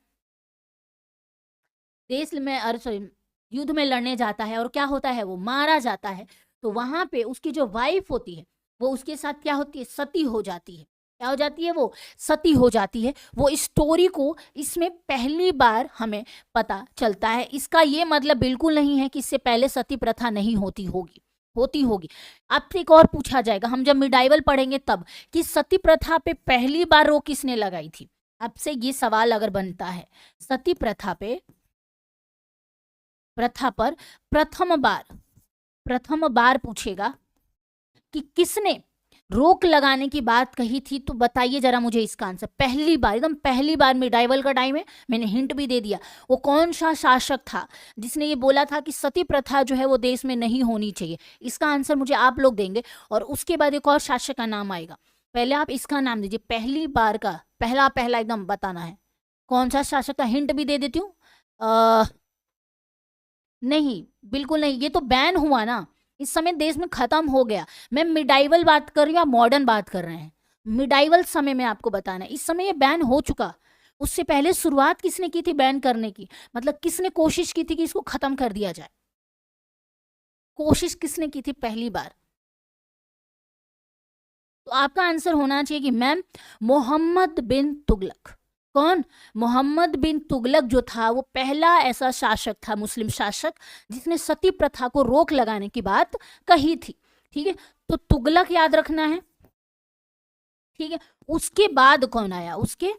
देश में सॉरी युद्ध में लड़ने जाता है, और क्या होता है, वो मारा जाता है। तो वहां पे उसकी जो वाइफ होती है वो उसके साथ क्या होती है, सती हो जाती है। क्या हो जाती है, वो सती हो जाती है। वो स्टोरी को इसमें पहली बार हमें पता चलता है। इसका ये मतलब बिल्कुल नहीं है कि इससे पहले सती प्रथा नहीं होती होगी, होती होगी। आपसे एक और पूछा जाएगा, हम जब मिडाइवल पढ़ेंगे तब, कि सती प्रथा पे पहली बार रोक किसने लगाई थी। आपसे ये सवाल अगर बनता है, सती प्रथा पर प्रथम बार पूछेगा कि किसने रोक लगाने की बात कही थी, तो बताइए जरा मुझे इसका आंसर। पहली बार, एकदम पहली बार, मिडाइवल का टाइम है, मैंने हिंट भी दे दिया। वो कौन सा शासक था जिसने ये बोला था कि सती प्रथा जो है वो देश में नहीं होनी चाहिए? इसका आंसर मुझे आप लोग देंगे, और उसके बाद एक और शासक का नाम आएगा। पहले आप इसका नाम दीजिए, पहली बार का पहला एकदम बताना है कौन सा शासक था। हिंट भी दे देती हूँ, नहीं, बिल्कुल नहीं, ये तो बैन हुआ ना, इस समय देश में खत्म हो गया। मैं मिडाइवल बात कर रही हूँ, आप मॉडर्न बात कर रहे हैं। मिडाइवल समय में आपको बताना है, इस समय ये बैन हो चुका। उससे पहले शुरुआत किसने की थी बैन करने की, मतलब किसने कोशिश की थी कि इसको खत्म कर दिया जाए? कोशिश किसने की थी पहली बार? तो आपका आंसर होना चाहिए कि मैम मोहम्मद बिन तुगलक। कौन? मोहम्मद बिन तुगलक जो था वो पहला ऐसा शासक था, मुस्लिम शासक, जिसने सती प्रथा को रोक लगाने की बात कही थी। ठीक है, तो तुगलक याद रखना है। ठीक है, उसके बाद कौन आया, उसके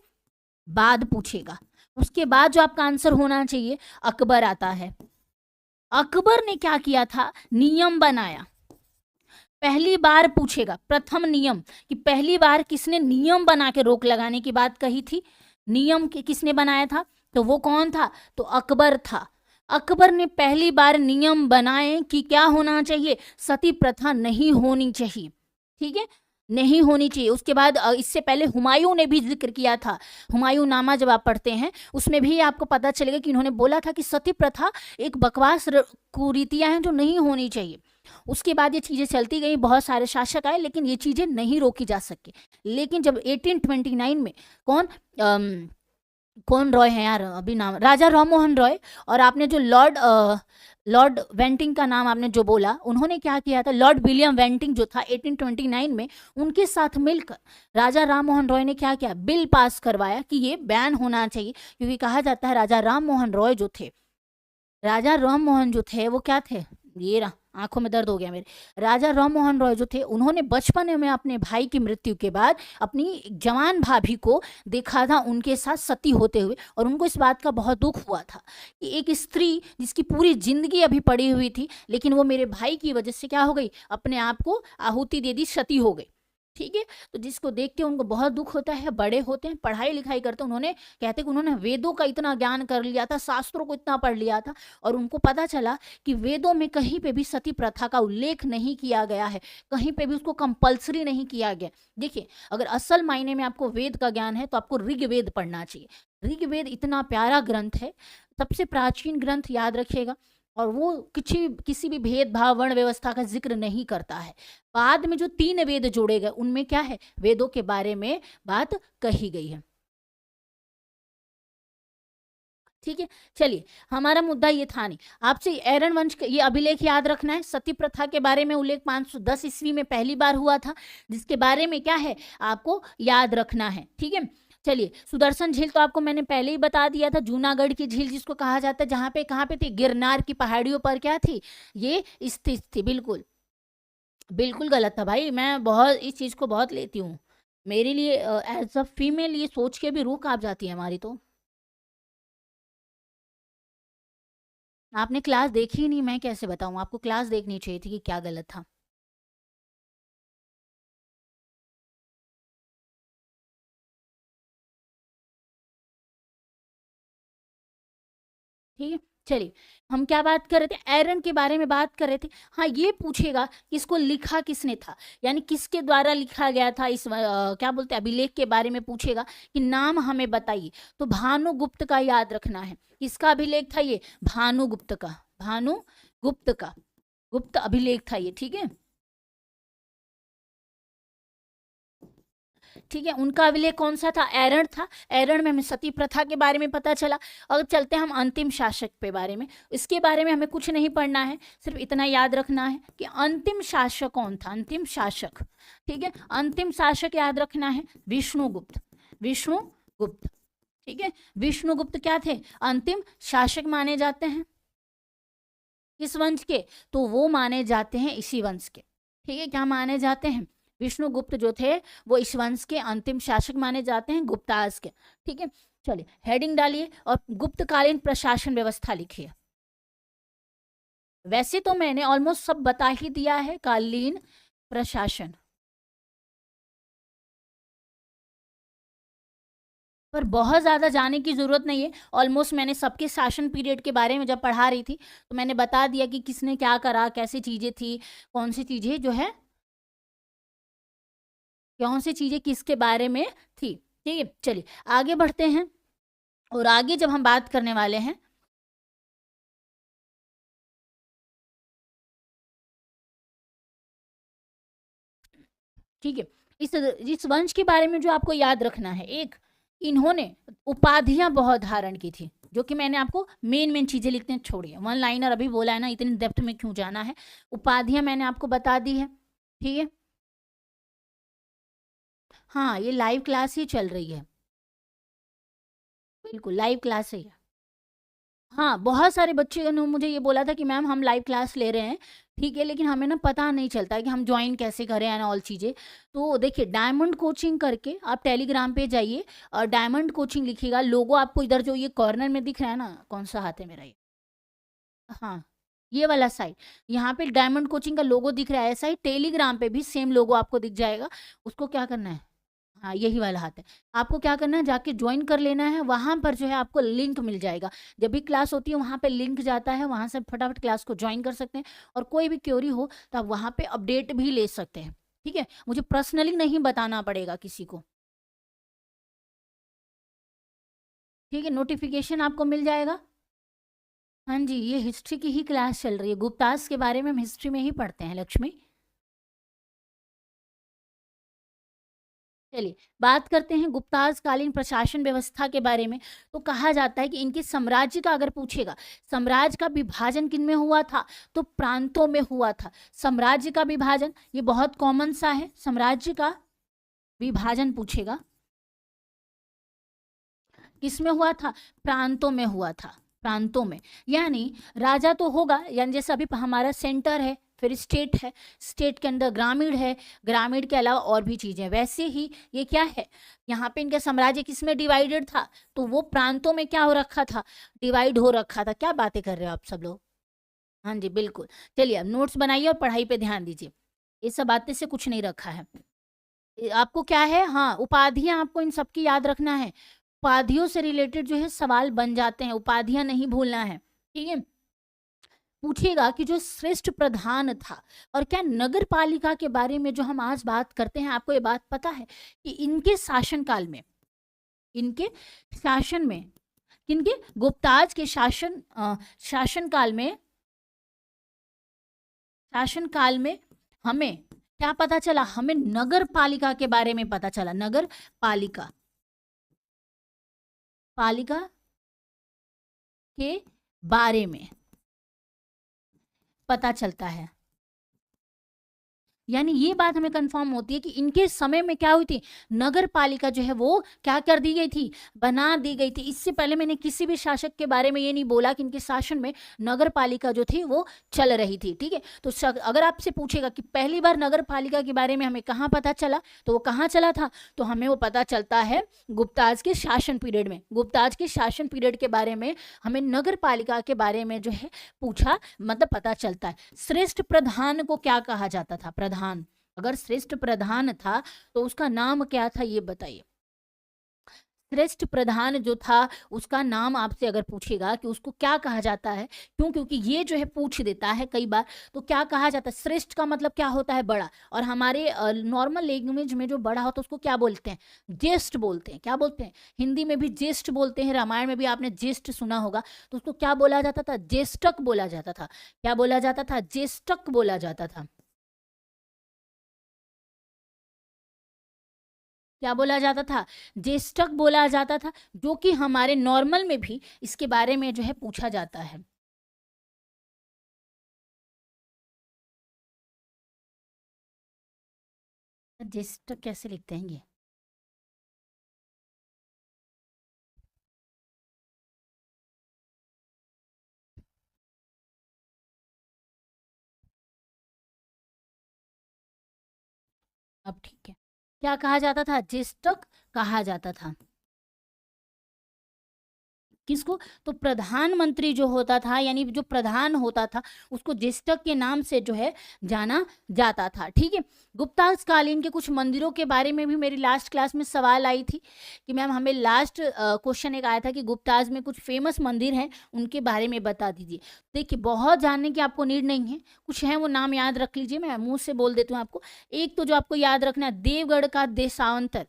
बाद पूछेगा। उसके बाद जो आपका आंसर होना चाहिए, अकबर आता है। अकबर ने क्या किया था, नियम बनाया। पहली बार पूछेगा, प्रथम नियम, कि पहली बार किसने नियम बना के रोक लगाने की बात कही थी, नियम किसने बनाया था, तो वो कौन था, तो अकबर था। अकबर ने पहली बार नियम बनाए कि क्या होना चाहिए, सती प्रथा नहीं होनी चाहिए। ठीक है, नहीं होनी चाहिए। उसके बाद इससे पहले हुमायूं ने भी जिक्र किया था। हुमायूं नामा जब आप पढ़ते हैं उसमें भी आपको पता चलेगा कि उन्होंने बोला था कि सती प्रथा एक बकवास कुरीतियां हैं जो नहीं होनी चाहिए। उसके बाद ये चीज़ें चलती गई, बहुत सारे शासक आए, लेकिन ये चीज़ें नहीं रोकी जा सकी। लेकिन जब 1829 में कौन रॉय है यार, अभी नाम, राजा राम मोहन रॉय, और आपने जो लॉर्ड वेंटिंग का नाम आपने जो बोला, उन्होंने क्या किया था, लॉर्ड विलियम वेंटिंग जो था 1829 में, उनके साथ मिलकर राजा राम मोहन रॉय ने क्या किया, बिल पास करवाया कि ये बैन होना चाहिए। क्योंकि कहा जाता है राजा राम मोहन रॉय जो थे, राजा राम मोहन जो थे वो क्या थे, ये रहा, आंखों में दर्द हो गया मेरे। राजा राम मोहन रॉय जो थे, उन्होंने बचपन में अपने भाई की मृत्यु के बाद अपनी जवान भाभी को देखा था उनके साथ सती होते हुए, और उनको इस बात का बहुत दुख हुआ था कि एक स्त्री जिसकी पूरी जिंदगी अभी पड़ी हुई थी, लेकिन वो मेरे भाई की वजह से क्या हो गई, अपने आप को आहुति दे दी, सती हो गई। ठीक है। तो जिसको देख के उनको बहुत दुख होता है, बड़े होते हैं, पढ़ाई लिखाई करते हैं, उन्होंने कहते हैं कि उन्होंने वेदों का इतना ज्ञान कर लिया था, शास्त्रों को इतना पढ़ लिया था, और उनको पता चला कि वेदों में कहीं पे भी सती प्रथा का उल्लेख नहीं किया गया है, कहीं पे भी उसको कंपल्सरी नहीं किया गया। देखिए, अगर असल मायने में आपको वेद का ज्ञान है तो आपको ऋग्वेद पढ़ना चाहिए। ऋग्वेद इतना प्यारा ग्रंथ है, सबसे प्राचीन ग्रंथ, याद रखिएगा, और वो किसी भी भेदभाव वर्ण व्यवस्था का जिक्र नहीं करता है। बाद में जो 3 वेद जोड़े गए उनमें क्या है, वेदों के बारे में बात कही गई है। ठीक है, चलिए, हमारा मुद्दा ये था नहीं, आपसे एरन वंश ये अभिलेख याद रखना है। सती प्रथा के बारे में उल्लेख 510 ईस्वी में पहली बार हुआ था, जिसके बारे में क्या है आपको याद रखना है। ठीक है, चलिए, सुदर्शन झील तो आपको मैंने पहले ही बता दिया था, जूनागढ़ की झील जिसको कहा जाता है, जहां पे कहाँ पे थी, गिरनार की पहाड़ियों पर क्या थी, ये स्थित थी। बिल्कुल बिल्कुल गलत था भाई, मैं बहुत इस चीज को बहुत लेती हूँ, मेरे लिए एज अ फीमेल ये सोच के भी रूह कांप जाती है हमारी। तो आपने क्लास देखी ही नहीं, मैं कैसे बताऊं आपको, क्लास देखनी चाहिए थी कि क्या गलत था। ठीक है, चलिए, हम क्या बात कर रहे थे, एरन के बारे में बात कर रहे थे। हाँ, ये पूछेगा कि इसको लिखा किसने था, यानी किसके द्वारा लिखा गया था, इस क्या बोलते हैं अभिलेख के बारे में पूछेगा कि नाम हमें बताइए, तो भानुगुप्त का याद रखना है। किसका अभिलेख था ये, भानुगुप्त का, भानुगुप्त का गुप्त अभिलेख था ये। ठीक है, ठीक है, उनका अभिलेख कौन सा था, एरण था। एरण में हमें सती प्रथा के बारे में पता चला। और चलते हैं हम अंतिम शासक पे बारे में, इसके बारे में हमें कुछ नहीं पढ़ना है, सिर्फ इतना याद रखना है कि अंतिम शासक कौन था, अंतिम शासक। ठीक है, अंतिम शासक याद रखना है विष्णुगुप्त, विष्णुगुप्त। ठीक है, विष्णुगुप्त क्या थे, अंतिम शासक माने जाते हैं। किस वंश के, तो वो माने जाते हैं इसी वंश के। ठीक है, क्या माने जाते हैं, विष्णुगुप्त जो थे वो इस वंश के अंतिम शासक माने जाते हैं, गुप्ताज के। ठीक है, चलिए हेडिंग डालिए और गुप्तकालीन प्रशासन व्यवस्था लिखिए। वैसे तो मैंने ऑलमोस्ट सब बता ही दिया है, कालीन प्रशासन, पर बहुत ज़्यादा जाने की ज़रूरत नहीं है। ऑलमोस्ट मैंने सबके शासन पीरियड के बारे में जब पढ़ा रही थी तो मैंने बता दिया कि किसने क्या करा, कैसी चीज़ें थी, कौन सी चीज़ें जो है, कौन सी चीज़ें किसके बारे में थी। ठीक है, चलिए आगे बढ़ते हैं, और आगे जब हम बात करने वाले हैं, ठीक है, इस वंश के बारे में जो आपको याद रखना है, एक, इन्होंने उपाधियां बहुत धारण की थी, जो कि मैंने आपको मेन मेन चीजें लिखते हैं, छोड़िए वन लाइनर अभी बोला है ना, इतनी डेप्थ में क्यों जाना है, उपाधियां मैंने आपको बता दी है। ठीक है, हाँ, ये लाइव क्लास ही चल रही है, बिल्कुल लाइव क्लास ही है। हाँ, बहुत सारे बच्चे ने मुझे ये बोला था कि मैम हम लाइव क्लास ले रहे हैं, ठीक है, लेकिन हमें ना पता नहीं चलता है कि हम ज्वाइन कैसे करें एंड ऑल चीज़ें। तो देखिए, डायमंड कोचिंग करके आप टेलीग्राम पे जाइए और डायमंड कोचिंग लिखिएगा, लोगो आपको इधर जो ये कॉर्नर में दिख रहा है ना, कौन सा हाथ है मेरा ये, हाँ, ये वाला साइड, यहाँ पे डायमंड कोचिंग का लोगो दिख रहा है, ऐसा ही टेलीग्राम पे भी सेम लोगो आपको दिख जाएगा। उसको क्या करना है, हाँ यही वाला हाथ है, आपको क्या करना है, जाके ज्वाइन कर लेना है, वहां पर जो है आपको लिंक मिल जाएगा, जब भी क्लास होती है वहां पे लिंक जाता है, वहां से फटाफट क्लास को ज्वाइन कर सकते हैं, और कोई भी क्वेरी हो तो आप वहां पे अपडेट भी ले सकते हैं। ठीक है, मुझे पर्सनली नहीं बताना पड़ेगा किसी को। ठीक है, नोटिफिकेशन आपको मिल जाएगा। हाँ जी, ये हिस्ट्री की ही क्लास चल रही है, गुप्तास के बारे में हम हिस्ट्री में ही पढ़ते हैं लक्ष्मी। चलिए बात करते हैं गुप्ताज कालीन प्रशासन व्यवस्था के बारे में। तो कहा जाता है कि इनके साम्राज्य का अगर पूछेगा, साम्राज्य का विभाजन किन में हुआ था, तो प्रांतों में हुआ था। साम्राज्य का विभाजन ये बहुत कॉमन सा है, साम्राज्य का विभाजन पूछेगा किसमें हुआ था, प्रांतों में हुआ था, प्रांतों में। यानी राजा तो होगा, यानी जैसे अभी हमारा सेंटर है, फिर स्टेट है, स्टेट के अंदर ग्रामीण है, ग्रामीण के अलावा और भी चीजें, वैसे ही ये क्या है, यहाँ पे इनका साम्राज्य किसमें डिवाइडेड था, तो वो प्रांतों में क्या हो रखा था, डिवाइड हो रखा था। क्या बातें कर रहे हो आप सब लोग, हाँ जी बिल्कुल। चलिए अब नोट्स बनाइए और पढ़ाई पे ध्यान दीजिए, ये सब बातें से कुछ नहीं रखा है। आपको क्या है, हाँ उपाधियां आपको इन सबकी याद रखना है। उपाधियों से रिलेटेड जो है सवाल बन जाते हैं, उपाधियां नहीं भूलना है, ठीक है। पूछेगा कि जो श्रेष्ठ प्रधान था, और क्या नगर पालिका के बारे में जो हम आज बात करते हैं, आपको ये बात पता है कि इनके शासनकाल में, इनके शासन में, किनके, गुप्ताज के शासनकाल में, शासनकाल में हमें क्या पता चला, हमें नगर पालिका के बारे में पता चला। नगर पालिका, पालिका के बारे में पता चलता है। यानी ये बात हमें कंफर्म होती है कि इनके समय में क्या हुई थी, नगर पालिका जो है वो क्या कर दी गई थी, बना दी गई थी। इससे पहले मैंने किसी भी शासक के बारे में ये नहीं बोला कि इनके शासन में नगर पालिका जो थी वो चल रही थी, ठीक है। तो अगर आपसे पूछेगा कि पहली बार नगर पालिका के बारे में हमें कहाँ पता चला, तो वो कहाँ चला था, तो हमें वो पता चलता है गुप्ताज के शासन पीरियड में। गुप्ताज के शासन पीरियड के बारे में हमें नगर पालिका के बारे में जो है पूछा, मतलब पता चलता है। श्रेष्ठ प्रधान को क्या कहा जाता था, प्रधान, अगर श्रेष्ठ प्रधान था तो उसका नाम क्या था, ये बताइए। श्रेष्ठ प्रधान जो था उसका नाम आपसे अगर पूछेगा कि उसको क्या कहा जाता है, क्यों, क्योंकि ये जो है पूछ देता है कई बार, तो क्या कहा जाता है, श्रेष्ठ का मतलब क्या होता है, बड़ा। और हमारे नॉर्मल लैंग्वेज में जो बड़ा होता है उसको क्या बोलते हैं, ज्येष्ठ बोलते हैं। क्या बोलते हैं, हिंदी में भी ज्येष्ठ बोलते हैं, रामायण में भी आपने ज्येष्ठ सुना होगा, तो उसको क्या बोला जाता था, ज्येष्ठक बोला जाता था। क्या बोला जाता था, ज्येष्ठक बोला जाता था। क्या बोला जाता था, ज्येष्ठक बोला जाता था, जो कि हमारे नॉर्मल में भी इसके बारे में जो है पूछा जाता है। ज्येष्ठक कैसे लिखते हैं ये, अब ठीक है। क्या कहा जाता था, ज्येष्ठक कहा जाता था। किसको, तो प्रधानमंत्री जो होता था, यानी जो प्रधान होता था, उसको ज्येष्ठक के नाम से जो है जाना जाता था, ठीक है। गुप्ताज कालीन के कुछ मंदिरों के बारे में भी मेरी लास्ट क्लास में सवाल आई थी कि मैम हमें लास्ट क्वेश्चन एक आया था कि गुप्ताज में कुछ फेमस मंदिर हैं, उनके बारे में बता दीजिए। देखिए बहुत जानने की आपको नीड नहीं है, कुछ है वो नाम याद रख लीजिए, मैं मुंह से बोल देती हूँ आपको। एक तो जो आपको याद रखना है, देवगढ़ का देशावंतर,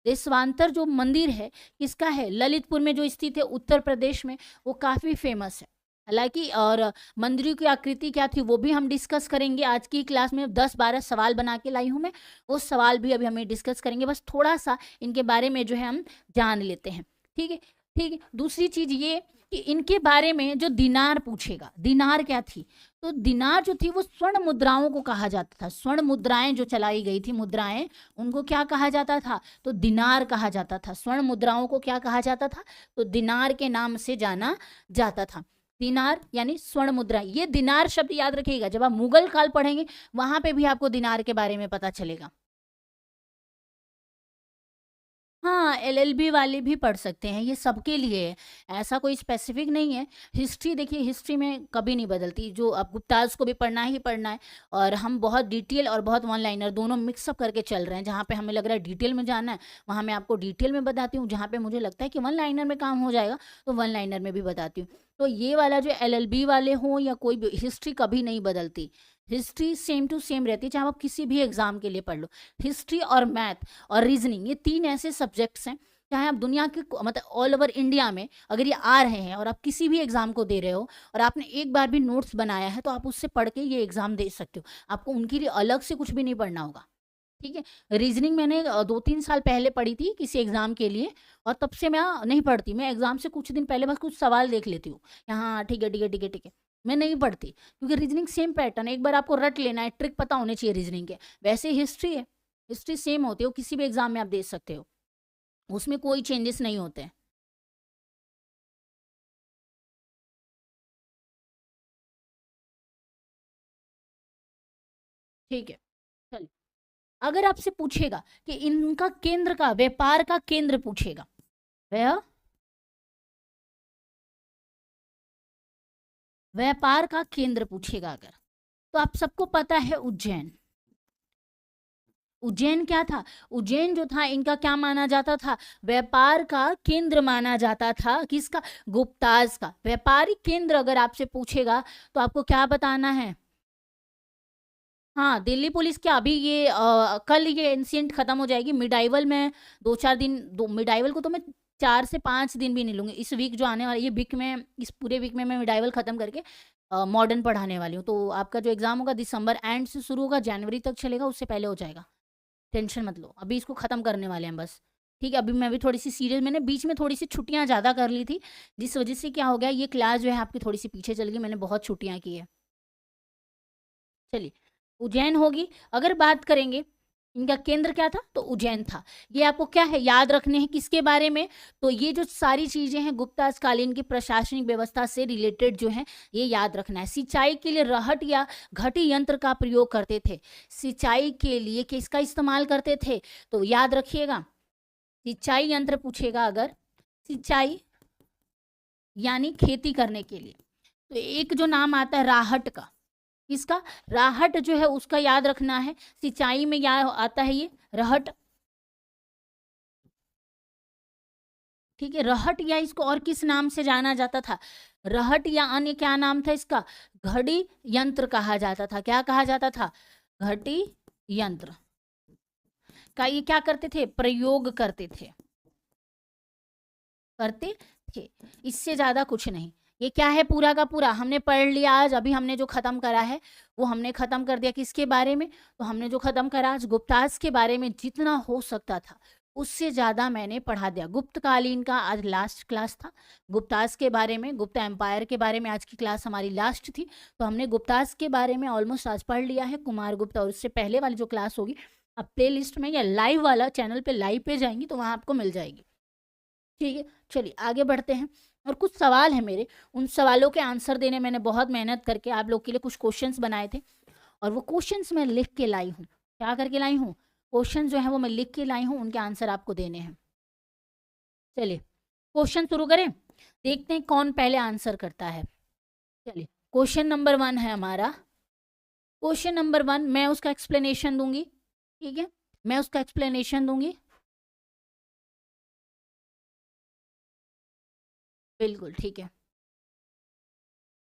देशवांतर जो मंदिर है किसका है, ललितपुर में जो स्थित है उत्तर प्रदेश में, वो काफ़ी फेमस है। हालांकि और मंदिरों की आकृति क्या थी वो भी हम डिस्कस करेंगे आज की क्लास में। 10-12 सवाल बना के लाई हूँ मैं, वो सवाल भी अभी हमें डिस्कस करेंगे, बस थोड़ा सा इनके बारे में जो है हम जान लेते हैं, ठीक है। ठीक है, दूसरी चीज ये कि इनके बारे में जो दिनार पूछेगा, दिनार क्या थी, तो दिनार जो थी वो स्वर्ण मुद्राओं को कहा जाता था। स्वर्ण मुद्राएं जो चलाई गई थी, मुद्राएं, उनको क्या कहा जाता था, तो दिनार कहा जाता था। स्वर्ण मुद्राओं को क्या कहा जाता था, तो दिनार के नाम से जाना जाता था। दिनार यानी स्वर्ण मुद्रा, ये दिनार शब्द याद रखिएगा, जब आप मुगल काल पढ़ेंगे वहां पे भी आपको दिनार के बारे में पता चलेगा। हाँ, एलएलबी वाले भी पढ़ सकते हैं, ये सबके लिए है, ऐसा कोई स्पेसिफिक नहीं है। हिस्ट्री देखिए, हिस्ट्री में कभी नहीं बदलती, जो अब गुप्ताज को भी पढ़ना ही पढ़ना है। और हम बहुत डिटेल और बहुत वन लाइनर दोनों मिक्सअप करके चल रहे हैं। जहाँ पे हमें लग रहा है डिटेल में जाना है, वहाँ मैं आपको डिटेल में बताती हूँ, जहाँ पे मुझे लगता है कि वन लाइनर में काम हो जाएगा तो वन लाइनर में भी बताती हूँ। तो ये वाला जो एलएलबी वाले हों या कोई भी, हिस्ट्री कभी नहीं बदलती, हिस्ट्री सेम टू सेम रहती है, चाहे आप किसी भी एग्जाम के लिए पढ़ लो। हिस्ट्री और मैथ और रीजनिंग, ये तीन ऐसे सब्जेक्ट्स हैं, चाहे आप दुनिया के मतलब ऑल ओवर इंडिया में अगर ये आ रहे हैं और आप किसी भी एग्जाम को दे रहे हो और आपने एक बार भी नोट्स बनाया है, तो आप उससे पढ़ के ये एग्जाम दे सकते हो। आपको उनके लिए अलग से कुछ भी नहीं पढ़ना होगा, ठीक है। रीजनिंग मैंने 2-3 साल पहले पढ़ी थी किसी एग्जाम के लिए, और तब से मैं नहीं पढ़ती। मैं एग्जाम से कुछ दिन पहले बस कुछ सवाल देख लेती हूँ, हाँ ठीक है ठीक है ठीक है ठीक है, मैं नहीं पढ़ती, क्योंकि रीजनिंग सेम पैटर्न है, एक बार आपको रट लेना है, ट्रिक पता होने चाहिए रीजनिंग के। वैसे हिस्ट्री है, हिस्ट्री सेम होती है, वो किसी भी एग्जाम में आप दे सकते हो, उसमें कोई चेंजेस नहीं होते हैं। ठीक है, चलिए। अगर आपसे पूछेगा कि इनका केंद्र का, व्यापार का केंद्र पूछेगा, वह व्यापार का केंद्र पूछेगा अगर, तो आप सबको पता है उज्जैन। उज्जैन क्या था? उज्जैन जो था इनका क्या माना जाता था? व्यापार का केंद्र माना जाता था। किसका? गुप्ताज का। व्यापारिक केंद्र अगर आपसे पूछेगा तो आपको क्या बताना है? हाँ, दिल्ली पुलिस क्या अभी ये कल ये इंसिडेंट खत्म हो जाएगी। मिडाइवल में 2-4 दिन, दो मिडाइवल को तो मैं 4 से 5 दिन भी नहीं लूंगी। इस वीक जो आने वाला ये वीक में, इस पूरे वीक में मैं मिडाइवल खत्म करके मॉडर्न पढ़ाने वाली हूँ। तो आपका जो एग्जाम होगा दिसंबर एंड से शुरू होगा, जनवरी तक चलेगा, उससे पहले हो जाएगा। टेंशन मत लो, अभी इसको खत्म करने वाले हैं बस। ठीक है, अभी मैं भी थोड़ी सी सीरियस, मैंने बीच में थोड़ी सी छुट्टियां ज़्यादा कर ली थी, जिस वजह से क्या हो गया, ये क्लास जो है आपकी थोड़ी सी पीछे चल गई, मैंने बहुत छुट्टियां की है। चलिए, उज्जैन होगी। अगर बात करेंगे इनका केंद्र क्या था, तो उज्जैन था। ये आपको क्या है याद रखने हैं किसके बारे में? तो ये जो सारी चीजें हैं गुप्ता कालीन की प्रशासनिक व्यवस्था से रिलेटेड जो है, ये याद रखना है। सिंचाई के लिए रहट या घटी यंत्र का प्रयोग करते थे। सिंचाई के लिए किसका इस्तेमाल करते थे? तो याद रखिएगा, सिंचाई यंत्र पूछेगा अगर, सिंचाई यानी खेती करने के लिए, तो एक जो नाम आता है राहट का। किसका? राहट जो है उसका याद रखना है। सिंचाई में क्या आता है? ये रहट। ठीक है, रहट, या इसको और किस नाम से जाना जाता था? रहट या अन्य क्या नाम था इसका? घड़ी यंत्र कहा जाता था। क्या कहा जाता था? घटी यंत्र का ये क्या करते थे? प्रयोग करते थे, करते थे। इससे ज्यादा कुछ नहीं। ये क्या है? पूरा का पूरा हमने पढ़ लिया आज। अभी हमने जो खत्म करा है वो हमने खत्म कर दिया। किसके बारे में? तो हमने जो खत्म करा आज गुप्ताज के बारे में, जितना हो सकता था उससे ज्यादा मैंने पढ़ा दिया। गुप्तकालीन का आज लास्ट क्लास था। गुप्ताज के बारे में, गुप्ता एम्पायर के बारे में आज की क्लास हमारी लास्ट थी। तो हमने गुप्ताज के बारे में ऑलमोस्ट आज पढ़ लिया है। कुमार गुप्ता, और उससे पहले वाली जो क्लास होगी आप प्ले लिस्ट में या लाइव वाला चैनल पे लाइव पे जाएंगी तो वहां आपको मिल जाएगी। ठीक है, चलिए आगे बढ़ते हैं। और कुछ सवाल है मेरे, उन सवालों के आंसर देने मैंने बहुत मेहनत करके आप लोग के लिए कुछ क्वेश्चंस बनाए थे, और वो क्वेश्चंस मैं लिख के लाई हूँ। क्या करके लाई हूँ? क्वेश्चन जो है वो मैं लिख के लाई हूँ, उनके आंसर आपको देने हैं। चलिए क्वेश्चन शुरू करें, देखते हैं कौन पहले आंसर करता है। चलिए, क्वेश्चन नंबर 1 है हमारा। क्वेश्चन नंबर 1 मैं उसका एक्सप्लेनेशन दूंगी। ठीक है, मैं उसका एक्सप्लेनेशन दूंगी। बिल्कुल ठीक है,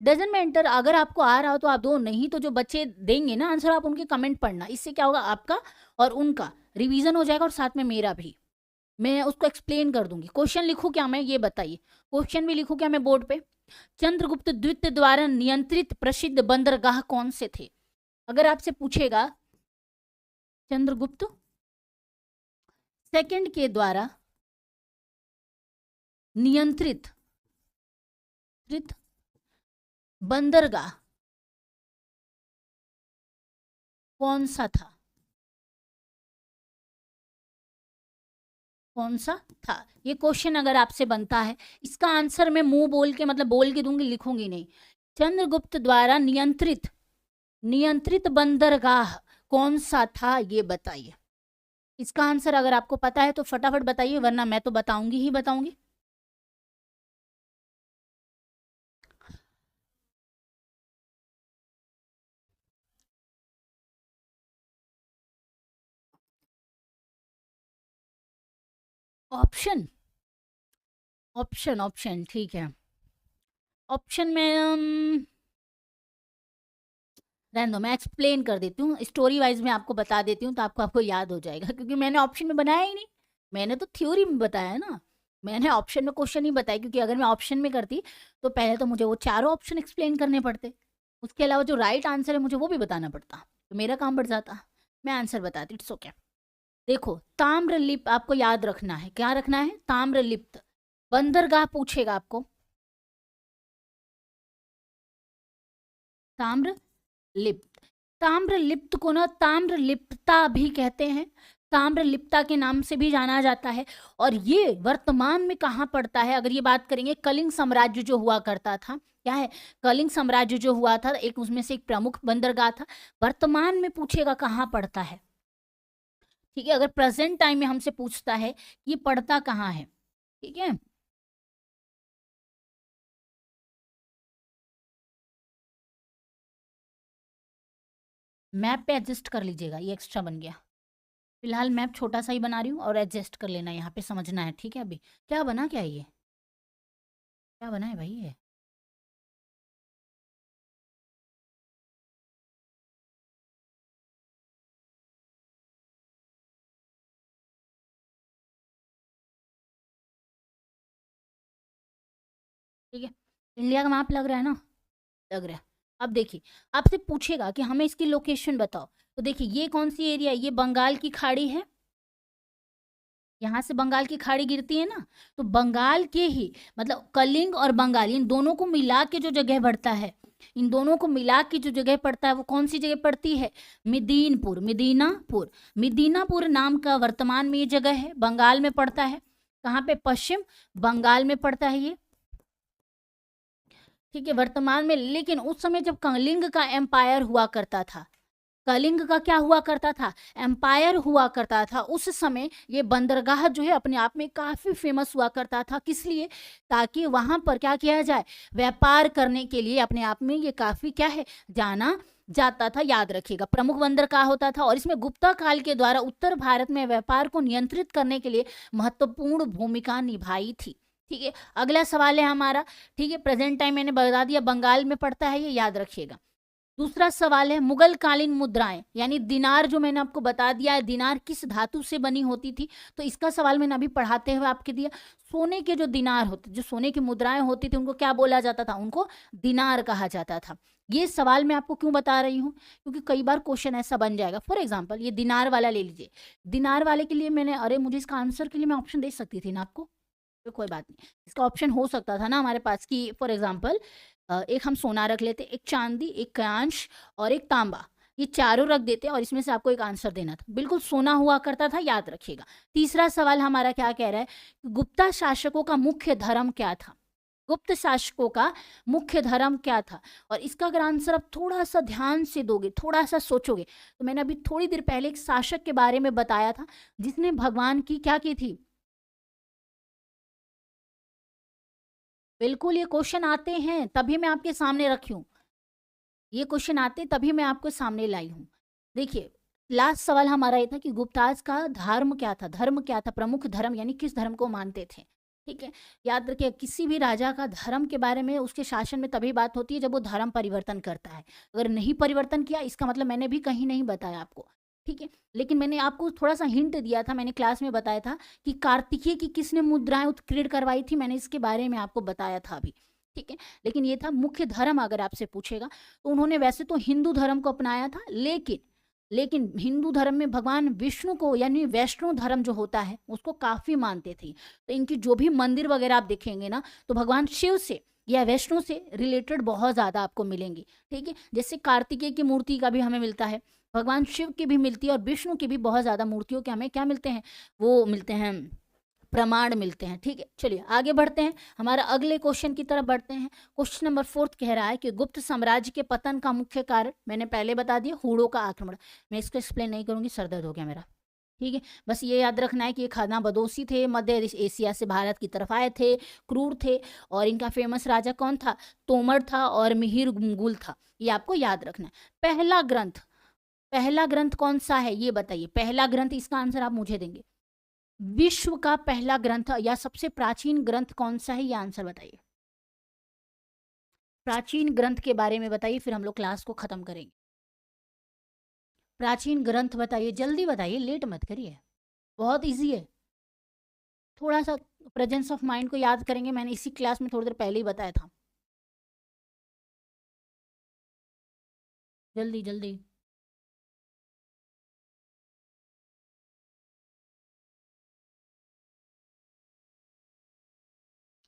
डजन मैटर। अगर आपको आ रहा हो तो आप दो, नहीं तो जो बच्चे देंगे ना आंसर आप उनके कमेंट पढ़ना। इससे क्या होगा, आपका और उनका रिवीजन हो जाएगा और साथ में मेरा भी। मैं उसको एक्सप्लेन कर दूंगी। क्वेश्चन लिखूं क्या मैं, ये बताइए? क्वेश्चन भी लिखूं क्या मैं बोर्ड पे? चंद्रगुप्त द्वितीय द्वारा नियंत्रित प्रसिद्ध बंदरगाह कौन से थे? अगर आपसे पूछेगा चंद्रगुप्त सेकंड के द्वारा नियंत्रित बंदरगाह कौन सा था? कौन सा था? ये क्वेश्चन अगर आपसे बनता है, इसका आंसर मैं मुंह बोल के, मतलब बोल के दूंगी, लिखूंगी नहीं। चंद्रगुप्त द्वारा नियंत्रित नियंत्रित बंदरगाह कौन सा था, ये बताइए। इसका आंसर अगर आपको पता है तो फटाफट बताइए, वरना मैं तो बताऊंगी ही बताऊंगी। ऑप्शन ऑप्शन ऑप्शन ठीक है। ऑप्शन में रहने दो, मैं एक्सप्लेन कर देती हूँ, स्टोरी वाइज में आपको बता देती हूँ, तो आपको आपको याद हो जाएगा, क्योंकि मैंने ऑप्शन में बनाया ही नहीं। मैंने तो थ्योरी में बताया ना, मैंने ऑप्शन में क्वेश्चन ही बताया, क्योंकि अगर मैं ऑप्शन में करती तो पहले तो मुझे वो चारों ऑप्शन एक्सप्लेन करने पड़ते, उसके अलावा जो राइट आंसर है मुझे वो भी बताना पड़ता, तो मेरा काम बढ़ जाता। मैं आंसर बताती, इट्स ओके। देखो, ताम्रलिप्त आपको याद रखना है। क्या रखना है? ताम्रलिप्त बंदरगाह पूछेगा आपको। ताम्रलिप्त, ताम्रलिप्त को ना ताम्रलिप्तता भी कहते हैं, ताम्रलिप्ता के नाम से भी जाना जाता है। और ये वर्तमान में कहाँ पड़ता है? अगर ये बात करेंगे, कलिंग साम्राज्य जो हुआ करता था, क्या है? कलिंग साम्राज्य जो हुआ था, एक उसमें से एक प्रमुख बंदरगाह था। वर्तमान में पूछेगा कहाँ पड़ता है। ठीक है, अगर प्रेजेंट टाइम में हमसे पूछता है ये पड़ता कहाँ है, ठीक है, मैप पे एडजस्ट कर लीजिएगा, ये एक्स्ट्रा बन गया। फिलहाल मैप छोटा सा ही बना रही हूँ और एडजस्ट कर लेना, यहाँ पे समझना है, ठीक है। अभी क्या बना, क्या है ये, क्या बना है भाई ये? ठीक है, इंडिया का मैप लग रहा है ना, लग रहा है। अब देखिए, आपसे पूछेगा कि हमें इसकी लोकेशन बताओ, तो देखिए ये कौन सी एरिया है, ये बंगाल की खाड़ी है, यहाँ से बंगाल की खाड़ी गिरती है ना, तो बंगाल के ही मतलब कलिंग और बंगाल इन दोनों को मिला के जो जगह पड़ता है, इन दोनों को मिला के जो जगह पड़ता है वो कौन सी जगह पड़ती है, मिदीनपुर, मिदीनापुर। मिदीनापुर नाम का वर्तमान में ये जगह है, बंगाल में पड़ता है। कहाँ पे, पश्चिम बंगाल में पड़ता है ये, ठीक है, वर्तमान में। लेकिन उस समय जब कलिंग का एम्पायर हुआ करता था, कलिंग का क्या हुआ करता था, एम्पायर हुआ करता था, उस समय ये बंदरगाह जो है अपने आप में काफी फेमस हुआ करता था। किस लिए, ताकि वहां पर क्या किया जाए, व्यापार करने के लिए अपने आप में ये काफी क्या है, जाना जाता था। याद रखिएगा, प्रमुख बंदरगाह होता था और इसमें गुप्ता काल के द्वारा उत्तर भारत में व्यापार को नियंत्रित करने के लिए महत्वपूर्ण भूमिका निभाई थी। ठीक है, अगला सवाल है हमारा, ठीक है, प्रेजेंट टाइम मैंने बता दिया बंगाल में पड़ता है, ये याद रखिएगा। दूसरा सवाल है, मुगल कालीन मुद्राएं यानी दिनार, जो मैंने आपको बता दिया है दिनार किस धातु से बनी होती थी, तो इसका सवाल मैंने अभी पढ़ाते हुए आपके दिया। सोने के जो दिनार होते, जो सोने की मुद्राएं होती थी, उनको क्या बोला जाता था, उनको दिनार कहा जाता था। ये सवाल मैं आपको क्यों बता रही हूँ, क्योंकि कई बार क्वेश्चन ऐसा बन जाएगा। फॉर एग्जाम्पल ये दिनार वाला ले लीजिए, दिनार वाले के लिए मैंने, अरे मुझे इसका आंसर के लिए मैं ऑप्शन दे सकती थी ना आपको, तो कोई बात नहीं, इसका ऑप्शन हो सकता था ना हमारे पास कि फॉर एग्जाम्पल एक हम सोना रख लेते, एक चांदी, एक कांच और एक तांबा, ये चारों रख देते और इसमें से आपको एक आंसर देना था, बिल्कुल सोना हुआ करता था, याद रखिएगा। तीसरा सवाल हमारा क्या कह रहा है, गुप्ता शासकों का मुख्य धर्म क्या था, गुप्त शासकों का मुख्य धर्म क्या था। और इसका अगर आंसर आप थोड़ा सा ध्यान से दोगे, थोड़ा सा सोचोगे, तो मैंने अभी थोड़ी देर पहले एक शासक के बारे में बताया था जिसने भगवान की क्या की थी, बिल्कुल ये क्वेश्चन आते हैं तभी मैं आपके सामने रखी हूँ, ये क्वेश्चन आते तभी मैं आपको सामने लाई हूँ। देखिए, लास्ट सवाल हमारा ये था कि गुप्ताज का धर्म क्या था, धर्म क्या था, प्रमुख धर्म यानी किस धर्म को मानते थे। ठीक है, याद रखिए, किसी भी राजा का धर्म के बारे में उसके शासन में तभी बात होती है जब वो धर्म परिवर्तन करता है। अगर नहीं परिवर्तन किया, इसका मतलब मैंने भी कहीं नहीं बताया आपको। ठीक है, लेकिन मैंने आपको थोड़ा सा हिंट दिया था, मैंने क्लास में बताया था कि कार्तिकेय की किसने मुद्राएं उत्कीर्ण करवाई थी, मैंने इसके बारे में आपको बताया था अभी। ठीक है, लेकिन ये था मुख्य धर्म, अगर आपसे पूछेगा तो उन्होंने वैसे तो हिंदू धर्म को अपनाया था, लेकिन हिंदू धर्म में भगवान विष्णु को यानी वैष्णव धर्म जो होता है उसको काफी मानते थे। तो इनकी जो भी मंदिर वगैरह आप देखेंगे ना, तो भगवान शिव से या वैष्णो से रिलेटेड बहुत ज्यादा आपको मिलेंगी। ठीक है, जैसे कार्तिकेय की मूर्ति का भी हमें मिलता है, भगवान शिव की भी मिलती है और विष्णु की भी बहुत ज्यादा मूर्तियों के हमें क्या मिलते हैं, वो मिलते हैं, प्रमाण मिलते हैं। ठीक है, चलिए आगे बढ़ते हैं, हमारा अगले क्वेश्चन की तरफ बढ़ते हैं। क्वेश्चन नंबर 4 कह रहा है कि गुप्त साम्राज्य के पतन का मुख्य कारण, मैंने पहले बता दिया, हूणों का आक्रमण। मैं इसको एक्सप्लेन नहीं करूंगी, सर दर्द हो गया मेरा। ठीक है, बस ये याद रखना है कि ये खाना बदोशी थे, मध्य एशिया से भारत की तरफ आए थे, क्रूर थे, और इनका फेमस राजा कौन था, तोमर था और मिहिर गुल था, ये आपको याद रखना है। पहला ग्रंथ कौन सा है ये बताइए, पहला ग्रंथ, इसका आंसर आप मुझे देंगे। विश्व का पहला ग्रंथ या सबसे प्राचीन ग्रंथ कौन सा है, ये आंसर बताइए। प्राचीन ग्रंथ के बारे में बताइए, फिर हम लोग क्लास को खत्म करेंगे। प्राचीन ग्रंथ बताइए, जल्दी बताइए, लेट मत करिए, बहुत इजी है। थोड़ा सा प्रेजेंस ऑफ माइंड को याद करेंगे, मैंने इसी क्लास में थोड़ी देर पहले ही बताया था। जल्दी जल्दी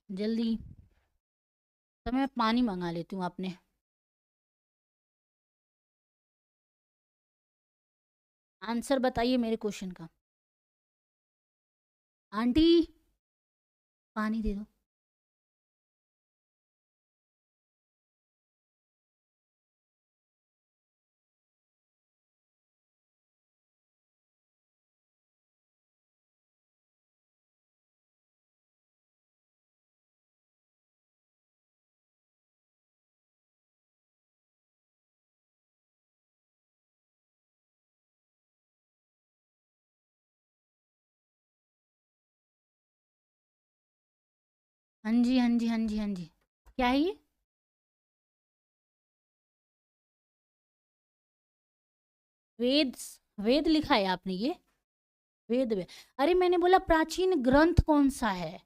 जल्दी, तो मैं पानी मंगा लेती हूँ आपने। आंसर बताइए मेरे क्वेश्चन का। आंटी, पानी दे दो। हाँ जी, हाँ जी, हाँ जी, हाँ जी। क्या है ये? वेद, वेद लिखा है आपने ये? वेद में? अरे मैंने बोला प्राचीन ग्रंथ कौन सा है?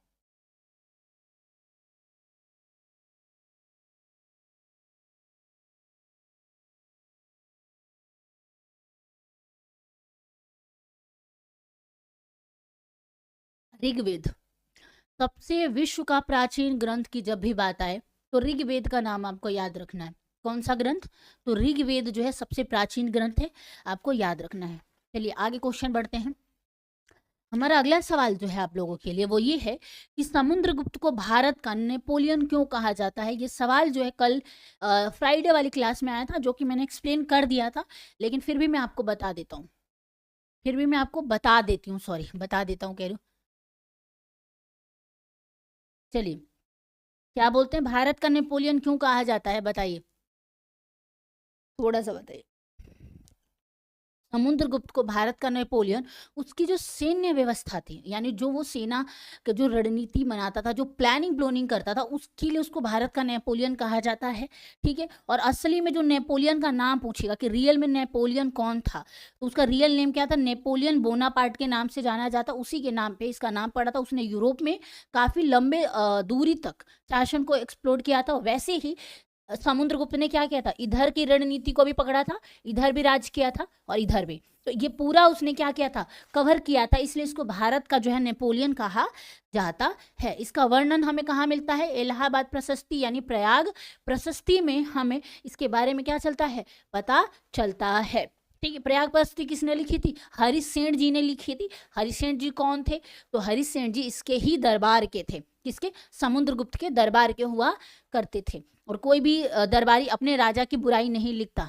ऋग्वेद। सबसे विश्व का प्राचीन ग्रंथ की जब भी बात आए तो ऋग्वेद का नाम आपको याद रखना है। कौन सा ग्रंथ? तो ऋग्वेद जो है सबसे प्राचीन ग्रंथ है, आपको याद रखना है। चलिए आगे क्वेश्चन बढ़ते हैं। हमारा अगला सवाल जो है आप लोगों के लिए वो ये है कि समुद्रगुप्त को भारत का नेपोलियन क्यों कहा जाता है। ये सवाल जो है कल फ्राइडे वाली क्लास में आया था, जो कि मैंने एक्सप्लेन कर दिया था, लेकिन फिर भी मैं आपको बता देता हूँ। फिर भी मैं आपको बता देती हूँ, सॉरी बता देता हूँ कह रही हूँ। चलिए, क्या बोलते हैं, भारत का नेपोलियन क्यों कहा जाता है, बताइए, थोड़ा सा बताइए। समुद्रगुप्त को भारत का नेपोलियन उसकी जो सैन्य व्यवस्था थी, यानी जो वो सेना का जो रणनीति बनाता था, जो प्लानिंग प्लोनिंग करता था, उसके लिए उसको भारत का नेपोलियन कहा जाता है। ठीक है, और असली में जो नेपोलियन का नाम पूछेगा कि रियल में नेपोलियन कौन था, तो उसका रियल नेम क्या था, नेपोलियन बोनापार्ट के नाम से जाना जाता, उसी के नाम पे इसका नाम पड़ा था। उसने यूरोप में काफ़ी लंबे दूरी तक शासन को एक्सप्लोर किया था। वैसे ही समुद्रगुप्त ने क्या किया था, इधर की रणनीति को भी पकड़ा था, इधर भी राज किया था और इधर भी, तो ये पूरा उसने क्या किया था, कवर किया था। इसलिए इसको भारत का जो है नेपोलियन कहा जाता है। इसका वर्णन हमें कहाँ मिलता है, इलाहाबाद प्रशस्ति यानी प्रयाग प्रशस्ति में हमें इसके बारे में क्या चलता है, पता चलता है। ठीक है, प्रयाग प्रशस्ति किसने लिखी थी, हरिसेन जी ने लिखी थी। हरिसेन जी कौन थे, तो हरिसेन जी इसके ही दरबार के थे, किसके, समुद्रगुप्त के दरबार के हुआ करते थे। और कोई भी दरबारी अपने राजा की बुराई नहीं लिखता,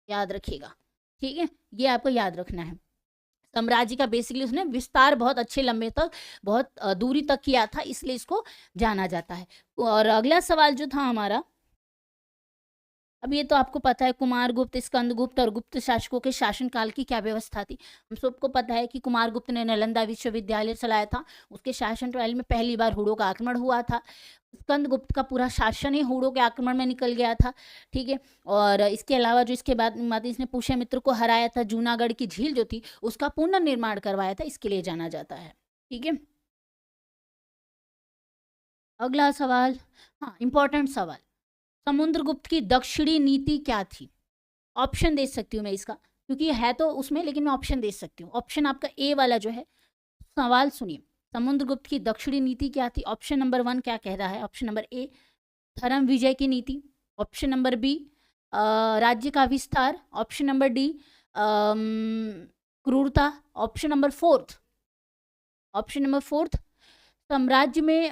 याद रखिएगा। ठीक है, ये आपको याद रखना है। साम्राज्य का बेसिकली उसने विस्तार बहुत अच्छे लंबे तक, बहुत दूरी तक किया था, इसलिए इसको जाना जाता है। और अगला सवाल जो था हमारा, अब ये तो आपको पता है, कुमारगुप्त, स्कंदगुप्त और गुप्त शासकों के शासनकाल की क्या व्यवस्था थी। हम सबको पता है कि कुमारगुप्त ने नालंदा विश्वविद्यालय चलाया था, उसके शासन काल में पहली बार हुड़ों का आक्रमण हुआ था। स्कंदगुप्त का पूरा शासन ही हुड़ों के आक्रमण में निकल गया था। ठीक है, और इसके अलावा जो इसके बाद इसने पुष्यमित्र को हराया था, जूनागढ़ की झील जो थी उसका पुनर्निर्माण करवाया था, इसके लिए जाना जाता है। ठीक है, अगला सवाल, हाँ इंपॉर्टेंट सवाल, समुद्रगुप्त की दक्षिणी नीति क्या थी। ऑप्शन दे सकती हूँ मैं इसका, क्योंकि है तो उसमें, लेकिन मैं ऑप्शन दे सकती हूँ। ऑप्शन आपका ए वाला जो है, सवाल सुनिए, समुद्रगुप्त की दक्षिणी नीति क्या थी। ऑप्शन नंबर 1 क्या कह रहा है, ऑप्शन नंबर ए धर्म विजय की नीति, ऑप्शन नंबर बी राज्य का विस्तार, ऑप्शन नंबर डी क्रूरता, option number fourth, option number fourth साम्राज्य में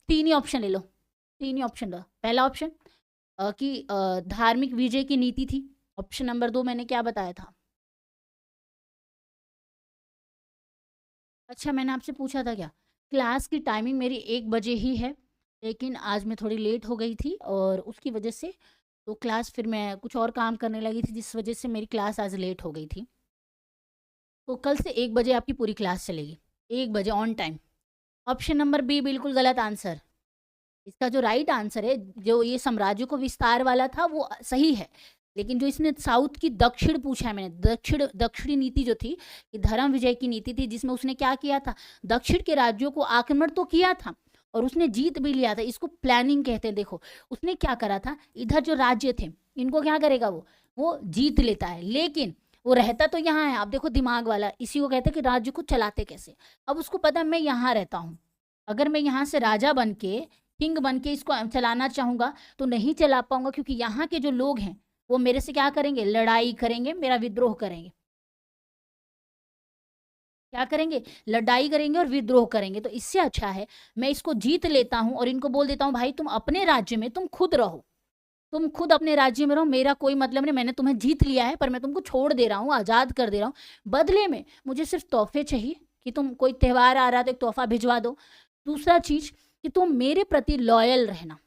तीन ही ऑप्शन ले लो, तीन ही ऑप्शन लो। पहला ऑप्शन कि धार्मिक विजय की नीति थी। ऑप्शन नंबर 2 मैंने क्या बताया था, अच्छा मैंने आपसे पूछा था क्या, क्लास की टाइमिंग मेरी 1 बजे ही है, लेकिन आज मैं थोड़ी लेट हो गई थी और उसकी वजह से तो क्लास, फिर मैं कुछ और काम करने लगी थी, जिस वजह से मेरी क्लास आज लेट हो गई थी। तो कल से 1 बजे आपकी पूरी क्लास चलेगी, 1 बजे on time. Option number B बिल्कुल गलत आंसर। इसका जो राइट आंसर है, जो ये साम्राज्य को विस्तार वाला था वो सही है, लेकिन जो इसने साउथ की दक्षिण पूछा है मैंने, दक्षिणी नीति जो थी, ये धर्म विजय की नीति थी, जिसमें उसने क्या किया था, दक्षिण के राज्यों को आक्रमण तो किया था और उसने जीत भी लिया था। इसको प्लानिंग कहते हैं। देखो उसने क्या करा था, इधर जो राज्य थे इनको क्या करेगा, वो जीत लेता है, लेकिन वो रहता तो यहाँ है। आप देखो दिमाग वाला, इसी को कहते हैं कि राज्य को चलाते कैसे। अब उसको पता है मैं यहाँ रहता हूँ, अगर मैं यहाँ से राजा बन के, किंग बन के इसको चलाना चाहूंगा तो नहीं चला पाऊंगा, क्योंकि यहाँ के जो लोग हैं वो मेरे से क्या करेंगे, लड़ाई करेंगे, मेरा विद्रोह करेंगे। क्या करेंगे, लड़ाई करेंगे और विद्रोह करेंगे। तो इससे अच्छा है मैं इसको जीत लेता हूँ और इनको बोल देता हूँ भाई तुम अपने राज्य में तुम खुद रहो, तुम खुद अपने राज्य में रहो, मेरा कोई मतलब नहीं, मैंने तुम्हें जीत लिया है पर मैं तुमको छोड़ दे रहा हूँ, आज़ाद कर दे रहा हूँ, बदले में मुझे सिर्फ तोहफे चाहिए, कि तुम कोई त्यौहार आ रहा है तो एक तोहफा भिजवा दो। दूसरा चीज कि तुम मेरे प्रति लॉयल रहना,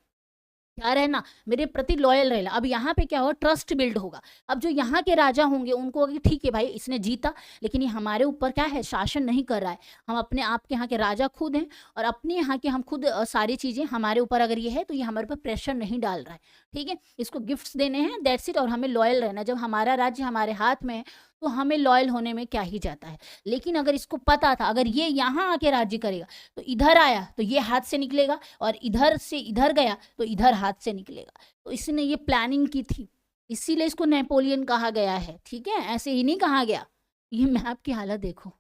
क्या रहना, मेरे प्रति लॉयल रहना। अब यहाँ पे क्या होगा, ट्रस्ट बिल्ड होगा। अब जो यहाँ के राजा होंगे उनको कि ठीक है भाई इसने जीता, लेकिन ये हमारे ऊपर क्या है, शासन नहीं कर रहा है, हम अपने आप के यहाँ के राजा खुद हैं, और अपने यहाँ के हम खुद सारी चीज़ें हमारे ऊपर अगर ये है तो ये हमारे ऊपर प्रेशर नहीं डाल रहा है, ठीक है, इसको गिफ्ट्स देने हैं, दैट्स इट, और हमें लॉयल रहना। जब हमारा राज्य हमारे हाथ में है तो हमें लॉयल होने में क्या ही जाता है। लेकिन अगर इसको पता था अगर ये यहाँ आके राज्य करेगा तो इधर आया तो ये हाथ से निकलेगा, और इधर से इधर गया तो इधर हाथ से निकलेगा, तो इसने ये प्लानिंग की थी, इसीलिए इसको नेपोलियन कहा गया है, ठीक है, ऐसे ही नहीं कहा गया। ये मैप की हालत देखो,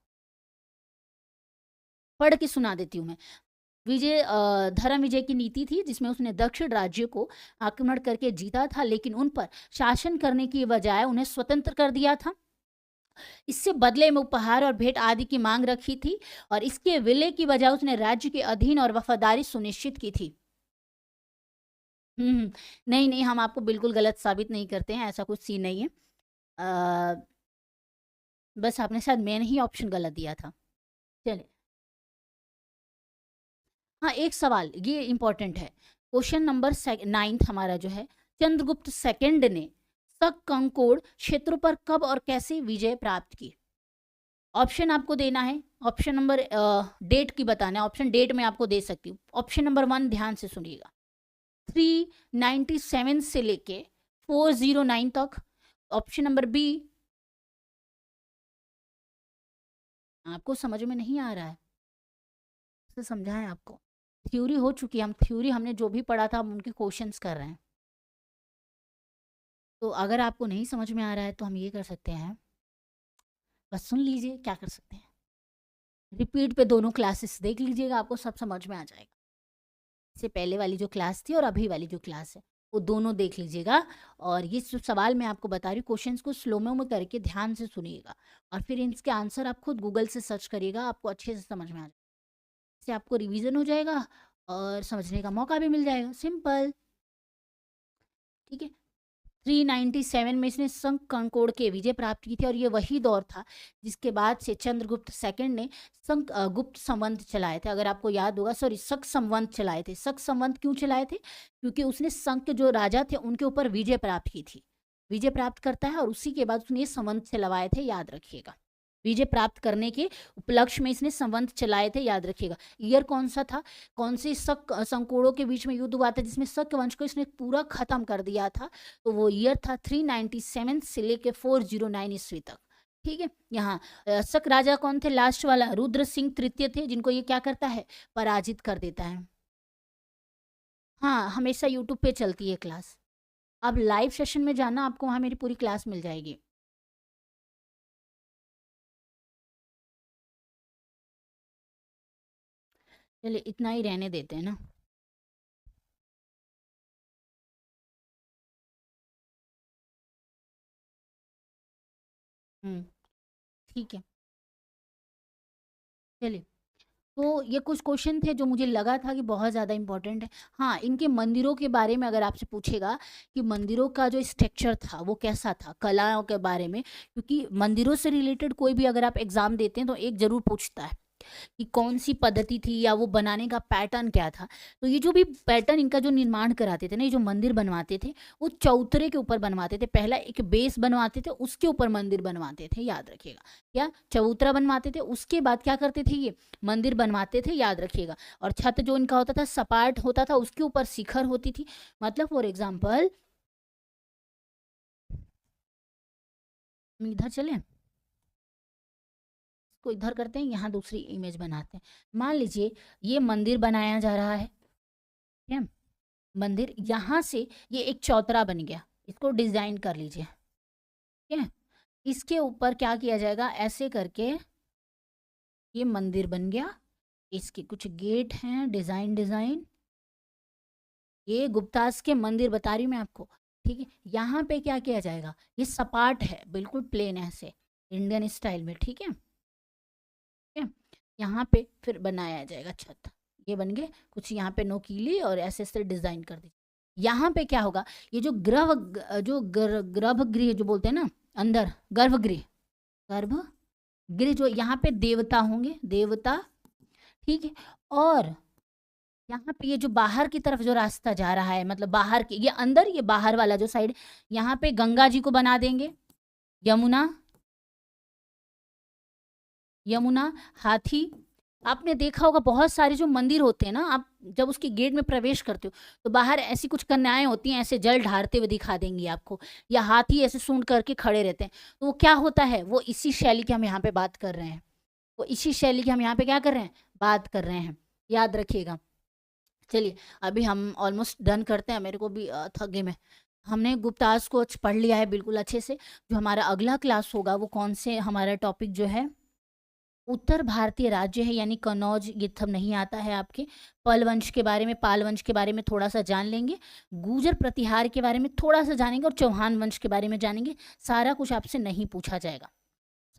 पढ़ के सुना देती हूँ मैं। विजय धर्म विजय की नीति थी जिसमें उसने दक्षिण राज्य को आक्रमण करके जीता था, लेकिन उन पर शासन करने की बजाय उन्हें स्वतंत्र कर दिया था। इससे बदले में उपहार और भेंट आदि की मांग रखी थी, और इसके विलय की बजाय उसने राज्य के अधीन और वफादारी सुनिश्चित की थी। नहीं नहीं, हम आपको बिल्कुल गलत साबित नहीं करते हैं, ऐसा कुछ सीन नहीं है। बस आपने शायद मैंने ही ऑप्शन गलत दिया था। चलिए, हाँ एक सवाल ये इंपॉर्टेंट है, क्वेश्चन नंबर 9 हमारा जो है, चंद्रगुप्त सेकंड ने सककंकोड़ क्षेत्रों पर कब और कैसे विजय प्राप्त की। ऑप्शन आपको देना है, ऑप्शन नंबर डेट की बताना है, ऑप्शन डेट में आपको दे सकती हूँ। ऑप्शन नंबर 1 ध्यान से सुनिएगा, 397 से लेके 409 तक। ऑप्शन नंबर बी, आपको समझ में नहीं आ रहा है, तो समझाएं आपको, थ्योरी हो चुकी है, हम थ्योरी हमने जो भी पढ़ा था हम उनके क्वेश्चंस कर रहे हैं। तो अगर आपको नहीं समझ में आ रहा है तो हम ये कर सकते हैं, बस सुन लीजिए, क्या कर सकते हैं, रिपीट पे दोनों क्लासेस देख लीजिएगा, आपको सब समझ में आ जाएगा। इससे पहले वाली जो क्लास थी और अभी वाली जो क्लास है वो दोनों देख लीजिएगा, और ये जो सवाल मैं आपको बता रही हूँ क्वेश्चंस को स्लो में करके ध्यान से सुनिएगा, और फिर इसके आंसर आप खुद गूगल से सर्च करिएगा, आपको अच्छे से समझ में आ जाएगा। इससे आपको रिवीजन हो जाएगा और समझने का मौका भी मिल जाएगा, सिंपल, ठीक है। 397 में इसने सककंकोड़ के विजय प्राप्त की थी, और ये वही दौर था जिसके बाद से चंद्रगुप्त सेकंड ने गुप्त संवंत चलाए थे। अगर आपको याद होगा, सॉरी, शक संवंत चलाए थे। शक संवंत क्यों चलाए थे, क्योंकि उसने शक के जो राजा थे उनके ऊपर विजय प्राप्त की थी, विजय प्राप्त करता है, और उसी के बाद उसने ये संवंत चलवाए थे, याद रखिएगा। विजय प्राप्त करने के उपलक्ष्य में इसने संवंत चलाए थे, याद रखिएगा। ईयर कौन सा था, कौन से संकोड़ों के बीच में युद्ध हुआ था जिसमें शक वंश को इसने पूरा खत्म कर दिया था, तो वो ईयर था 397 से लेके 409 ईस्वी तक, ठीक है। यहाँ शक राजा कौन थे, लास्ट वाला रुद्र सिंह तृतीय थे, जिनको ये क्या करता है, पराजित कर देता है। हाँ, हमेशा यूट्यूब पे चलती है क्लास, आप लाइव सेशन में जाना, आपको वहाँ मेरी पूरी क्लास मिल जाएगी। चलिए इतना ही रहने देते हैं ना। ठीक है, चलिए, तो ये कुछ क्वेश्चन थे जो मुझे लगा था कि बहुत ज़्यादा इंपॉर्टेंट है। हाँ, इनके मंदिरों के बारे में अगर आपसे पूछेगा कि मंदिरों का जो स्ट्रक्चर था वो कैसा था, कलाओं के बारे में, क्योंकि मंदिरों से रिलेटेड कोई भी अगर आप एग्ज़ाम देते हैं तो एक ज़रूर पूछता है कि कौन सी पद्धति थी या वो बनाने का पैटर्न क्या था। तो ये जो भी पैटर्न इनका जो निर्माण कराते थे ना, ये जो मंदिर बनवाते थे वो चौतरे के ऊपर बनवाते थे, पहला एक बेस बनवाते थे, उसके ऊपर मंदिर बनवाते थे, याद रखिएगा। क्या चबूतरा बनवाते थे, उसके बाद क्या करते थे, ये मंदिर बनवाते थे, याद रखिएगा। और छत जो इनका होता था सपाट होता था, उसके ऊपर शिखर होती थी। मतलब फॉर एग्जाम्पल, इधर चले, को इधर करते हैं, यहाँ दूसरी इमेज बनाते हैं। मान लीजिए ये मंदिर बनाया जा रहा है, ठीक है, मंदिर, यहाँ से ये एक चौतरा बन गया, इसको डिजाइन कर लीजिए, ठीक है। इसके ऊपर क्या किया जाएगा, ऐसे करके ये मंदिर बन गया, इसके कुछ गेट हैं, डिजाइन, ये गुप्तास के मंदिर बता रही हूँ मैं आपको, ठीक है। यहाँ पे क्या किया जाएगा, ये सपाट है, बिल्कुल प्लेन ऐसे इंडियन स्टाइल में, ठीक है। यहाँ पे फिर बनाया जाएगा छत, ये बन गए कुछ, यहाँ पे नोकीली और ऐसे ऐसे डिजाइन कर दीजिए। यहाँ पे क्या होगा, ये जो गर्भगृह जो बोलते हैं ना, अंदर गर्भगृह जो यहाँ पे देवता होंगे, देवता, ठीक है। और यहाँ पे ये जो बाहर की तरफ जो रास्ता जा रहा है, मतलब बाहर की, ये अंदर, ये बाहर वाला जो साइड, यहाँ पे गंगा जी को बना देंगे, यमुना, यमुना, हाथी। आपने देखा होगा बहुत सारे जो मंदिर होते हैं ना, आप जब उसके गेट में प्रवेश करते हो तो बाहर ऐसी कुछ कन्याएं होती हैं, ऐसे जल ढारते हुए दिखा देंगी आपको, या हाथी ऐसे सूंड करके खड़े रहते हैं। तो वो क्या होता है, वो इसी शैली की हम यहाँ पे बात कर रहे हैं, वो इसी शैली की हम यहाँ पे क्या कर रहे हैं, बात कर रहे हैं, याद रखिएगा। चलिए अभी हम ऑलमोस्ट डन करते हैं, मेरे को भी थक गई मैं। हमने गुप्ताज को पढ़ लिया है बिल्कुल अच्छे से। जो हमारा अगला क्लास होगा वो कौन से, हमारा टॉपिक जो है उत्तर भारतीय राज्य है, यानी कनौज, ये सब नहीं आता है आपके। पल वंश के बारे में, पाल वंश के बारे में थोड़ा सा जान लेंगे, गुर्जर प्रतिहार के बारे में थोड़ा सा जानेंगे, और चौहान वंश के बारे में जानेंगे। सारा कुछ आपसे नहीं पूछा जाएगा,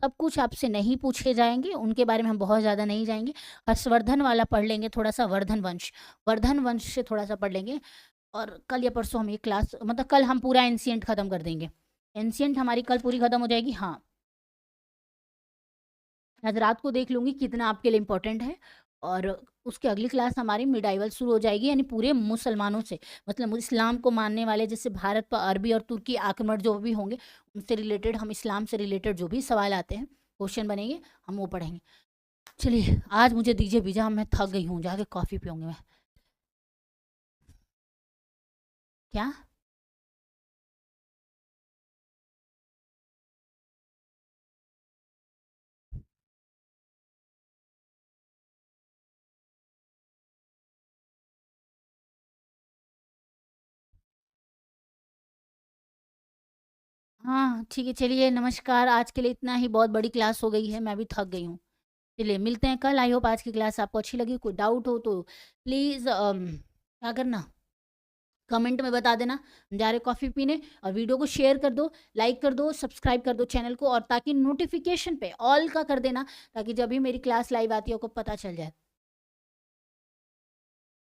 सब कुछ आपसे नहीं पूछे जाएंगे, उनके बारे में हम बहुत ज़्यादा नहीं जाएंगे। हर्षवर्धन वाला पढ़ लेंगे थोड़ा सा, वर्धन वंश से थोड़ा सा पढ़ लेंगे। और कल या परसों हम ये क्लास, मतलब कल हम पूरा एंशिएंट ख़त्म कर देंगे, एंशिएंट हमारी कल पूरी ख़त्म हो जाएगी। हाँ, आज रात को देख लूँगी कितना आपके लिए इम्पोर्टेंट है, और उसके अगली क्लास हमारी मिडाइवल शुरू हो जाएगी, यानी पूरे मुसलमानों से, मतलब इस्लाम को मानने वाले, जैसे भारत पर अरबी और तुर्की आक्रमण जो भी होंगे उनसे रिलेटेड, हम इस्लाम से रिलेटेड जो भी सवाल आते हैं, क्वेश्चन बनेंगे, हम वो पढ़ेंगे। चलिए आज मुझे दीजिए वीजा, मैं थक गई हूँ, जाके कॉफ़ी पीऊँगी मैं। क्या? हाँ ठीक है, चलिए नमस्कार, आज के लिए इतना ही, बहुत बड़ी क्लास हो गई है, मैं भी थक गई हूँ। चलिए मिलते हैं कल। आई होप आज की क्लास आपको अच्छी लगी। कोई डाउट हो तो प्लीज़ क्या करना, कमेंट में बता देना। हम जा रहे कॉफ़ी पीने, और वीडियो को शेयर कर दो, लाइक कर दो, सब्सक्राइब कर दो चैनल को, और ताकि नोटिफिकेशन पे ऑल का कर देना, ताकि जब भी मेरी क्लास लाइव आती है आपको पता चल जाए।